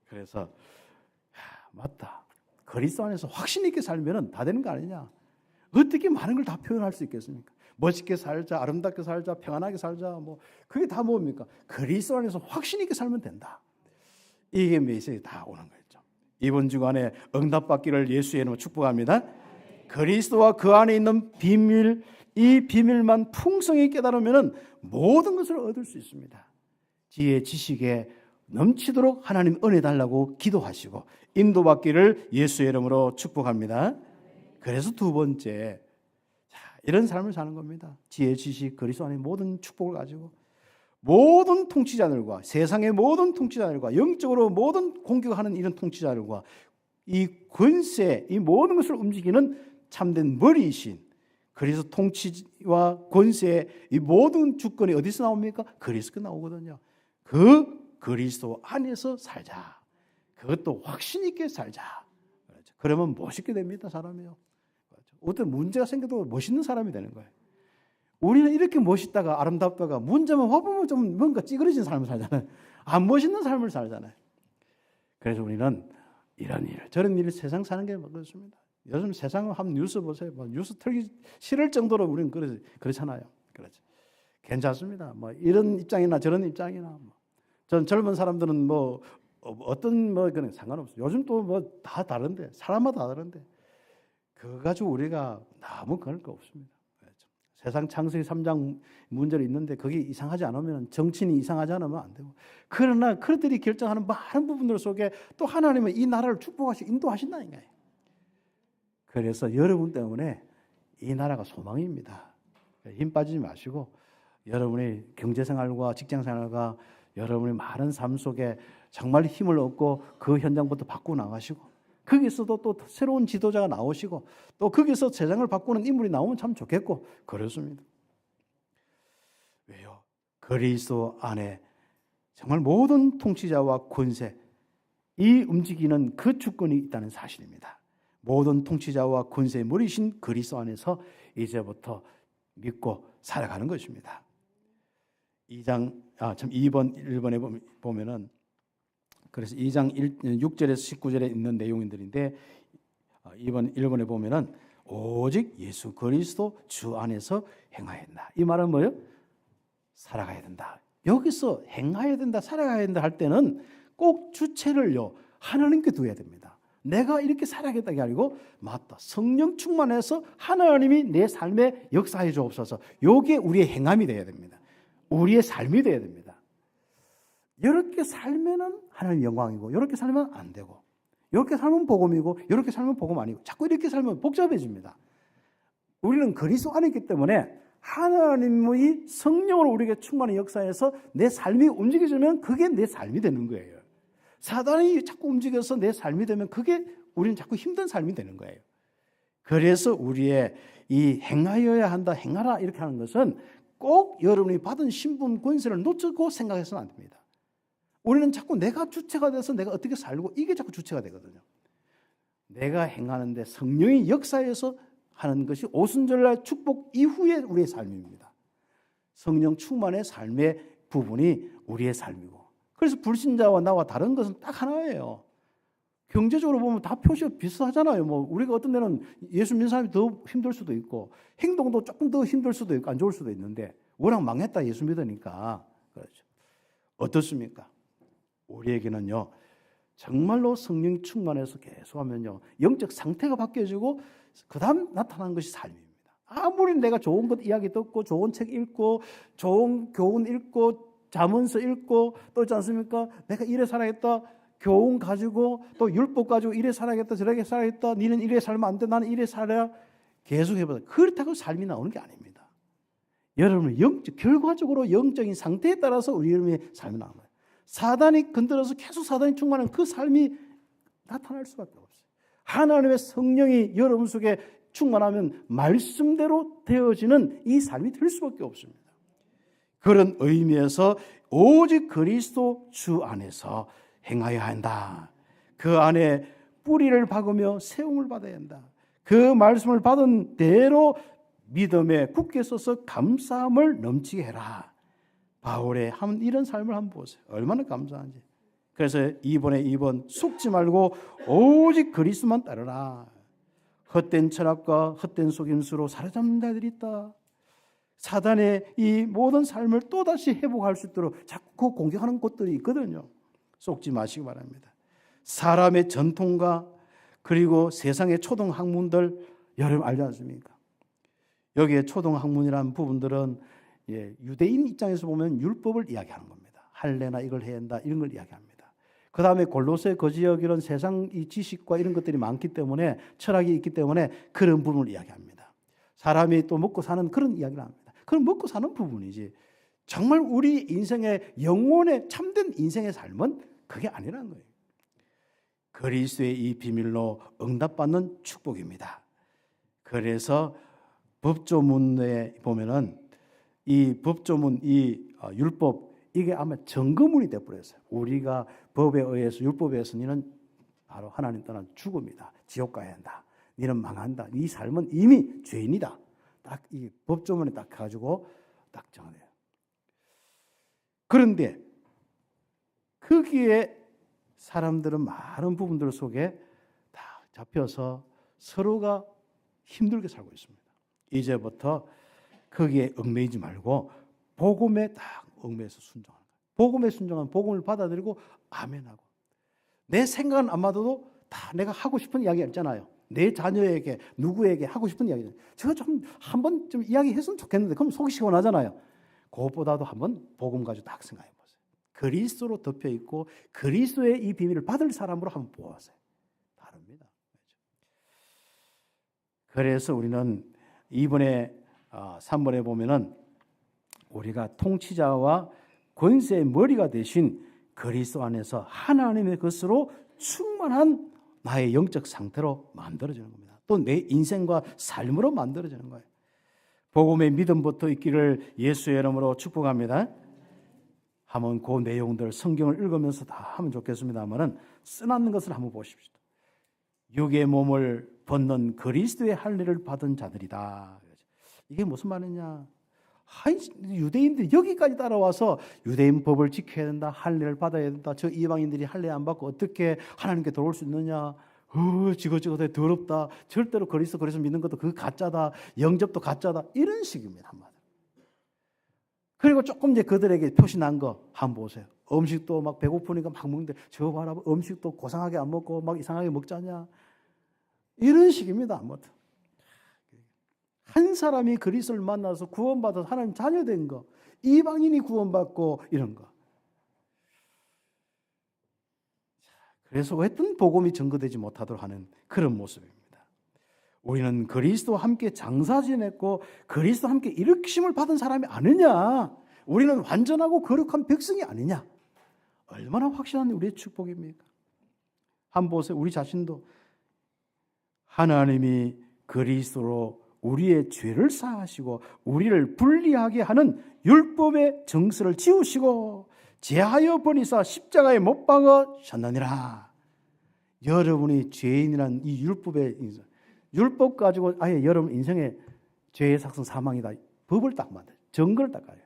그래서 맞다. 그리스도 안에서 확신 있게 살면 다 되는 거 아니냐? 어떻게 많은 걸 다 표현할 수 있겠습니까? 멋있게 살자, 아름답게 살자, 평안하게 살자, 뭐 그게 다 뭡니까? 그리스도 안에서 확신 있게 살면 된다. 이게 메시지 다 오는 거죠. 이번 주간에 응답받기를 예수의 이름으로 축복합니다. 그리스도와 그 안에 있는 비밀, 이 비밀만 풍성히 깨달으면 모든 것을 얻을 수 있습니다. 지혜, 지식에 넘치도록 하나님 은혜 달라고 기도하시고 인도받기를 예수의 이름으로 축복합니다. 그래서 두 번째, 이런 삶을 사는 겁니다. 지혜, 지식, 그리스도 안에 모든 축복을 가지고 모든 통치자들과 세상의 모든 통치자들과 영적으로 모든 공격하는 이런 통치자들과 이 권세, 이 모든 것을 움직이는 참된 머리이신 그래서 통치와 권세, 이 모든 주권이 어디서 나옵니까? 그리스도 나오거든요. 그 그리스도 안에서 살자. 그것도 확신 있게 살자. 그러면 멋있게 됩니다, 사람이요. 어떤 문제가 생겨도 멋있는 사람이 되는 거예요. 우리는 이렇게 멋있다가 아름답다가 문제만 와보면 좀 뭔가 찌그러진 삶을 살잖아요. 안 멋있는 삶을 살잖아요. 그래서 우리는 이런 일, 저런 일, 세상 사는 게 그렇습니다. 요즘 세상 한번 뉴스 보세요. 뭐 뉴스 틀기 싫을 정도로 우리는 그렇잖아요. 그렇지. 괜찮습니다. 뭐 이런 입장이나 저런 입장이나 뭐 전 젊은 사람들은 뭐 어떤 뭐 그런 상관없어요. 요즘 또 뭐 다 다른데 사람마다 다른데 그거 가지고 우리가 너무 그럴 거 없습니다. 세상 창세기 3장 문제로 있는데 거기 이상하지 않으면 정치인이 이상하지 않으면 안 되고 그러나 그들이 결정하는 많은 부분들 속에 또 하나님은 이 나라를 축복하시고 인도하신다는 거예요. 그래서 여러분 때문에 이 나라가 소망입니다. 힘 빠지지 마시고 여러분의 경제생활과 직장생활과 여러분의 많은 삶 속에 정말 힘을 얻고 그 현장부터 바꾸고 나가시고 거기서도 또 새로운 지도자가 나오시고 또 거기서 세상을 바꾸는 인물이 나오면 참 좋겠고 그렇습니다. 왜요? 그리스도 안에 정말 모든 통치자와 권세 이 움직이는 그 주권이 있다는 사실입니다. 모든 통치자와 권세의 머리신 그리스도 안에서 이제부터 믿고 살아가는 것입니다. 2번 1번에 보면은 그래서 2장 6절에서 19절에 있는 내용들인데 1번에 보면은 오직 예수 그리스도 주 안에서 행하여야 된다. 이 말은 뭐예요? 살아가야 된다. 여기서 행하여야 된다, 살아가야 된다 할 때는 꼭 주체를요 하나님께 두어야 됩니다. 내가 이렇게 살아야겠다는 게 아니고 맞다. 성령 충만해서 하나님이 내 삶에 역사해 주옵소서. 이게 우리의 행함이 되어야 됩니다. 우리의 삶이 되어야 됩니다. 이렇게 살면은 하나님 영광이고 이렇게 살면 안 되고 이렇게 살면 복음이고 이렇게 살면 복음 아니고 자꾸 이렇게 살면 복잡해집니다. 우리는 그리스도 안에 있기 때문에 하나님의 성령으로 우리에게 충만한 역사에서 내 삶이 움직여지면 그게 내 삶이 되는 거예요. 사단이 자꾸 움직여서 내 삶이 되면 그게 우리는 자꾸 힘든 삶이 되는 거예요. 그래서 우리의 이 행하여야 한다, 행하라 이렇게 하는 것은 꼭 여러분이 받은 신분 권세를 놓치고 생각해서는 안 됩니다. 우리는 자꾸 내가 주체가 돼서 내가 어떻게 살고 이게 자꾸 주체가 되거든요. 내가 행하는데 성령의 역사에서 하는 것이 오순절날 축복 이후의 우리의 삶입니다. 성령 충만의 삶의 부분이 우리의 삶이고 그래서 불신자와 나와 다른 것은 딱 하나예요. 경제적으로 보면 다 표시가 비슷하잖아요. 뭐 우리가 어떤 데는 예수 믿는 사람이 더 힘들 수도 있고 행동도 조금 더 힘들 수도 있고 안 좋을 수도 있는데 워낙 망했다 예수 믿으니까 그렇죠. 어떻습니까? 우리에게는요 정말로 성령 충만해서 계속하면요 영적 상태가 바뀌어지고 그 다음 나타나는 것이 삶입니다. 아무리 내가 좋은 것 이야기 듣고 좋은 책 읽고 좋은 교훈 읽고 잠언서 읽고 또 있지 않습니까? 내가 이래 살아야겠다 교훈 가지고 또 율법 가지고 이래 살아야겠다 저렇게 살아야겠다 니는 이래 살면 안 돼 나는 이래 살아야 계속 해보자. 그렇다고 삶이 나오는 게 아닙니다. 여러분은 결과적으로 영적인 상태에 따라서 우리 여러분의 삶이 나오는 거예요. 사단이 건드려서 계속 사단이 충만한 그 삶이 나타날 수밖에 없어요. 하나님의 성령이 여러분 속에 충만하면 말씀대로 되어지는 이 삶이 될 수밖에 없습니다. 그런 의미에서 오직 그리스도 주 안에서 행하여야 한다. 그 안에 뿌리를 박으며 세움을 받아야 한다. 그 말씀을 받은 대로 믿음에 굳게 서서 감사함을 넘치게 해라. 바울의 이런 삶을 한번 보세요. 얼마나 감사한지. 그래서 2번 속지 말고 오직 그리스도만 따르라. 헛된 철학과 헛된 속임수로 사로잡는 자들이 있다. 사단의 이 모든 삶을 또다시 회복할 수 있도록 자꾸 공격하는 곳들이 있거든요. 속지 마시기 바랍니다. 사람의 전통과 그리고 세상의 초등학문들 여러분 알지 않습니까? 여기에 초등학문이라는 부분들은 유대인 입장에서 보면 율법을 이야기하는 겁니다. 할례나 이걸 해야 한다 이런 걸 이야기합니다. 그 다음에 골로새 그 지역 이런 세상 이 지식과 이런 것들이 많기 때문에 철학이 있기 때문에 그런 부분을 이야기합니다. 사람이 또 먹고 사는 그런 이야기를 합니다. 그럼 먹고 사는 부분이지 정말 우리 인생의 영혼의 참된 인생의 삶은 그게 아니라는 거예요. 그리스도의 이 비밀로 응답받는 축복입니다. 그래서 법조문에 보면은 이 법조문, 이 율법 이게 아마 증거문이 되어버렸어요. 우리가 법에 의해서 율법에 의해서 너는 바로 하나님 떠난 죽음이다. 지옥 가야 한다. 너는 망한다. 이 삶은 이미 죄인이다. 딱 이 법조문에 딱 가지고 딱 정해요. 그런데 거기에 사람들은 많은 부분들 속에 다 잡혀서 서로가 힘들게 살고 있습니다. 이제부터 거기에 얽매이지 말고 복음에 딱 얽매여서 순종하는 거예요. 복음에 순종한 복음을 받아들이고 아멘하고 내 생각은 안 맞아도 다 내가 하고 싶은 이야기 있잖아요. 내 자녀에게 누구에게 하고 싶은 이야기. 제가 좀 한번 좀 이야기했으면 좋겠는데 그럼 속이 시원하잖아요. 그것보다도 한번 복음 가지고 딱 생각해 보세요. 그리스도로 덮여 있고 그리스도의 이 비밀을 받을 사람으로 한번 보아세요. 다릅니다. 그래서 우리는 이번에 3번에 보면은 우리가 통치자와 권세의 머리가 되신 그리스도 안에서 하나님의 것으로 충만한 나의 영적 상태로 만들어지는 겁니다. 또 내 인생과 삶으로 만들어지는 거예요. 복음의 믿음부터 있기를 예수의 이름으로 축복합니다. 한번 그 내용들 성경을 읽으면서 다 하면 좋겠습니다만은 쓰놨는 것을 한번 보십시오. 육의 몸을 벗는 그리스도의 할례를 받은 자들이다. 이게 무슨 말이냐? 유대인들이 여기까지 따라와서 유대인 법을 지켜야 된다, 할례를 받아야 된다. 저 이방인들이 할례 안 받고 어떻게 하나님께 들어올 수 있느냐? 지긋지긋해 더럽다. 절대로 그리스도 믿는 것도 그 가짜다. 영접도 가짜다. 이런 식입니다. 한마디로. 그리고 조금 이제 그들에게 표시난 거 한번 보세요. 음식도 막 배고프니까 막 먹는데 저 봐라 음식도 고상하게 안 먹고 막 이상하게 먹자냐. 이런 식입니다. 아무튼. 한 사람이 그리스도를 만나서 구원받아서 하나님 자녀된 거, 이방인이 구원받고 이런 거. 그래서 어떤 복음이 증거되지 못하도록 하는 그런 모습입니다. 우리는 그리스도와 함께 장사 지냈고 그리스도와 함께 일으키심을 받은 사람이 아니냐. 우리는 완전하고 거룩한 백성이 아니냐. 얼마나 확실한 우리의 축복입니까? 한번 보세요. 우리 자신도 하나님이 그리스도로 우리의 죄를 사하시고 우리를 불리하게 하는 율법의 정서를 지우시고 제하여 버리사 십자가에 못 박으셨느니라. 여러분이 죄인이란 이 율법 가지고 아예 여러분 인생의 죄의 삭선 사망이다. 법을 딱 만들어요. 증거를 딱 가요.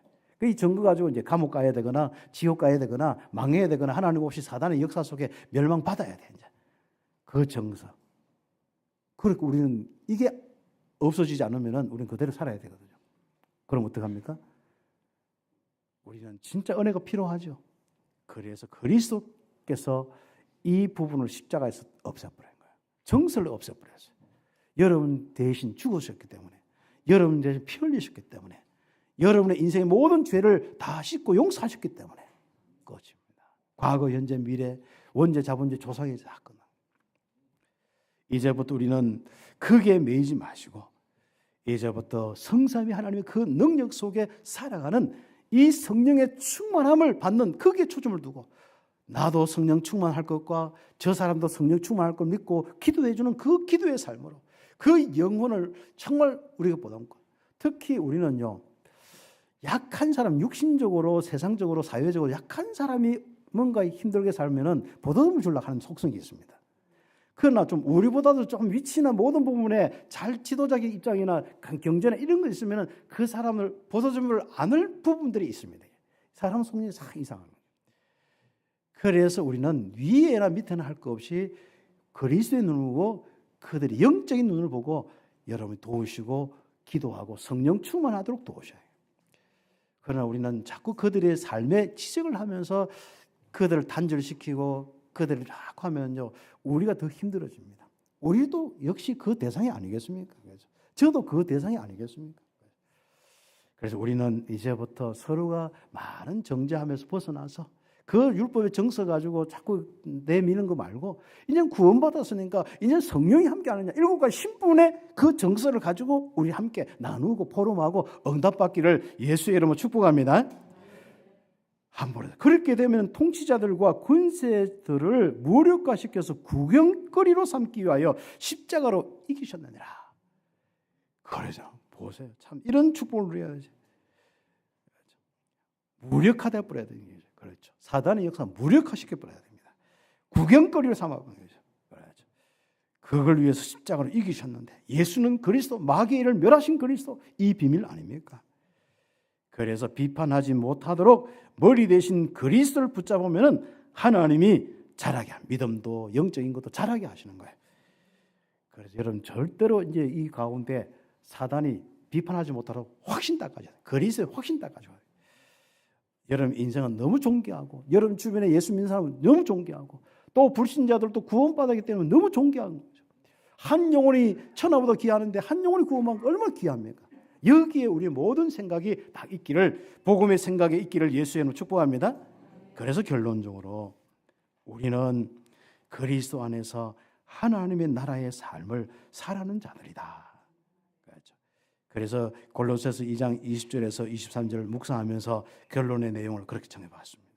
이 증거 가지고 이제 감옥 가야 되거나 지옥 가야 되거나 망해야 되거나 하나님 없이 사단의 역사 속에 멸망받아야 돼. 이제 그 정서. 그러니까 우리는 이게 없어지지 않으면 우리는 그대로 살아야 되거든요. 그럼 어떡합니까? 우리는 진짜 은혜가 필요하죠. 그래서 그리스도께서 이 부분을 십자가에서 없애버린 거예요. 정서를 없애버렸어요. 여러분 대신 죽으셨기 때문에, 여러분 대신 피 흘리셨기 때문에, 여러분의 인생의 모든 죄를 다 씻고 용서하셨기 때문에 그것입니다. 과거, 현재, 미래, 원죄, 자본죄, 조상의 다 끝나. 이제부터 우리는 크게 매이지 마시고 이제부터 성삼위 하나님의 그 능력 속에 살아가는 이 성령의 충만함을 받는 거기에 초점을 두고 나도 성령 충만할 것과 저 사람도 성령 충만할 걸 믿고 기도해 주는 그 기도의 삶으로 그 영혼을 정말 우리가 보담고 특히 우리는요 약한 사람 육신적으로 세상적으로 사회적으로 약한 사람이 뭔가 힘들게 살면은 보듬을 주려고 하는 속성이 있습니다. 그러나 좀 우리보다도 좀 위치나 모든 부분에 잘 지도자의 입장이나 경제나 이런 거 있으면 그 사람을 보도점을 안을 부분들이 있습니다. 사람 속성이 다 이상한 거예요. 그래서 우리는 위에나 밑에나 할 것 없이 그리스도의 눈을 보고 그들이 영적인 눈을 보고 여러분이 도우시고 기도하고 성령 충만하도록 도우셔야 해요. 그러나 우리는 자꾸 그들의 삶에 지적을 하면서 그들을 단절시키고 그들을 자꾸 하면요 우리가 더 힘들어집니다. 우리도 역시 그 대상이 아니겠습니까? 저도 그 대상이 아니겠습니까? 그래서 우리는 이제부터 서로가 많은 정죄함에서 벗어나서 그 율법의 정서 가지고 자꾸 내미는 거 말고 이제 구원받았으니까 이제 성령이 함께 하느냐 7가지 신분의 그 정서를 가지고 우리 함께 나누고 포럼하고 응답받기를 예수의 이름으로 축복합니다. 한번 그렇게 되면 통치자들과 권세들을 무력화시켜서 구경거리로 삼기 위하여 십자가로 이기셨느니라. 그러죠. 보세요. 참 이런 축복을 누려야지. 무력화돼 버려야 되는 거죠. 그렇죠. 사단의 역사 무력화시켜 버려야 됩니다. 구경거리로 삼아버리는 거죠. 그렇죠. 그걸 위해서 십자가로 이기셨는데 예수는 그리스도 마귀의 일을 멸하신 그리스도 이 비밀 아닙니까? 그래서 비판하지 못하도록 머리 대신 그리스도를 붙잡으면 하나님이 자라게 믿음도 영적인 것도 자라게 하시는 거예요. 그래서 여러분 절대로 이제 이 가운데 사단이 비판하지 못하도록 확신 닦아줘요. 그리스도의 확신 닦아줘요. 여러분 인생은 너무 존귀하고 여러분 주변에 예수 믿는 사람은 너무 존귀하고 또 불신자들도 구원받았기 때문에 너무 존귀한 거죠. 한 영혼이 천하보다 귀하는데 한 영혼이 구원받는 게 얼마나 귀합니까? 여기에 우리의 모든 생각이 다 있기를, 복음의 생각에 있기를 예수의 이름으로 축복합니다. 그래서 결론적으로 우리는 그리스도 안에서 하나님의 나라의 삶을 살아가는 자들이다. 그래서 골로새서 2장 20절에서 23절을 묵상하면서 결론의 내용을 그렇게 정해봤습니다.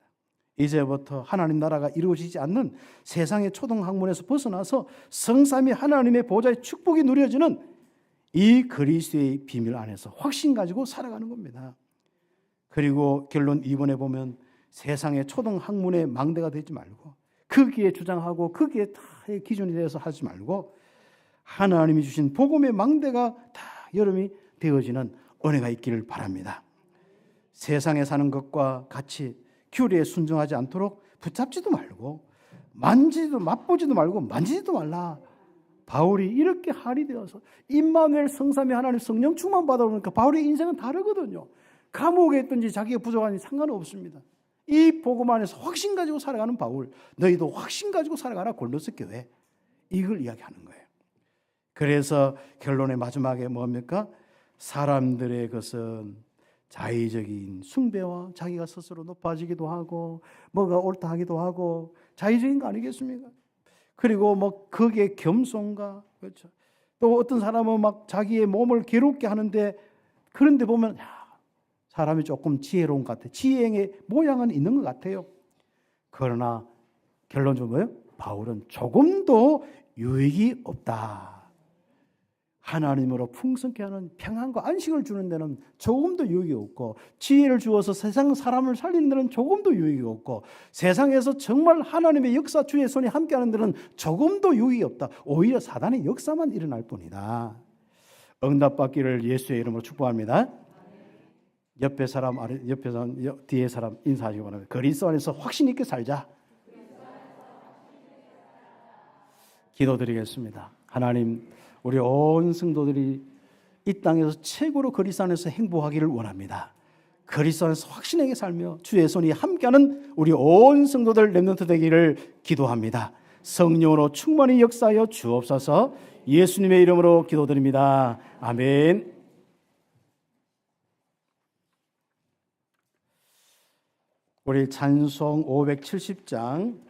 이제부터 하나님 나라가 이루어지지 않는 세상의 초등학문에서 벗어나서 성삼위 하나님의 보좌의 축복이 누려지는 이 그리스도의 비밀 안에서 확신 가지고 살아가는 겁니다. 그리고 결론 2번에 보면 세상의 초등학문의 망대가 되지 말고 거기에 주장하고 거기에 다 기준이 되어서 하지 말고 하나님이 주신 복음의 망대가 다 여러분이 되어지는 은혜가 있기를 바랍니다. 세상에 사는 것과 같이 규례에 순종하지 않도록 붙잡지도 말고 만지지도 맛보지도 말고 만지지도 말라. 바울이 이렇게 할이 되어서 임마누엘 성삼위 하나님 성령 충만 받아 보니까 바울의 인생은 다르거든요. 감옥에 있든지 자기가 부족하니 상관없습니다. 이 복음 안에서 확신 가지고 살아가는 바울, 너희도 확신 가지고 살아가라. 골로새 교회, 이걸 이야기하는 거예요. 그래서 결론의 마지막에 뭡니까? 사람들의 것은 자의적인 숭배와 자기가 스스로 높아지기도 하고 뭐가 옳다 하기도 하고 자의적인 거 아니겠습니까? 그리고 뭐 거기에 겸손과, 그렇죠. 또 어떤 사람은 막 자기의 몸을 괴롭게 하는데, 그런데 보면 사람이 조금 지혜로운 것 같아요. 지혜의 모양은 있는 것 같아요. 그러나 결론적으로 뭐예요? 바울은 조금도 유익이 없다. 하나님으로 풍성케 하는 평안과 안식을 주는 데는 조금도 유익이 없고, 지혜를 주어서 세상 사람을 살리는 데는 조금도 유익이 없고, 세상에서 정말 하나님의 역사 주의 손이 함께하는 데는 조금도 유익이 없다. 오히려 사단의 역사만 일어날 뿐이다. 응답받기를 예수의 이름으로 축복합니다. 옆에 사람, 뒤에 사람 인사하시기 바랍니다. 그리스도 안에서 확신 있게 살자. 기도드리겠습니다. 하나님, 우리 온 성도들이 이 땅에서 최고로 그리스도 안에서 행복하기를 원합니다. 그리스도 안에서 확신하게 살며 주의 손이 함께하는 우리 온 성도들 렘넌트 되기를 기도합니다. 성령으로 충만히 역사하여 주옵소서. 예수님의 이름으로 기도드립니다. 아멘. 우리 찬송 570장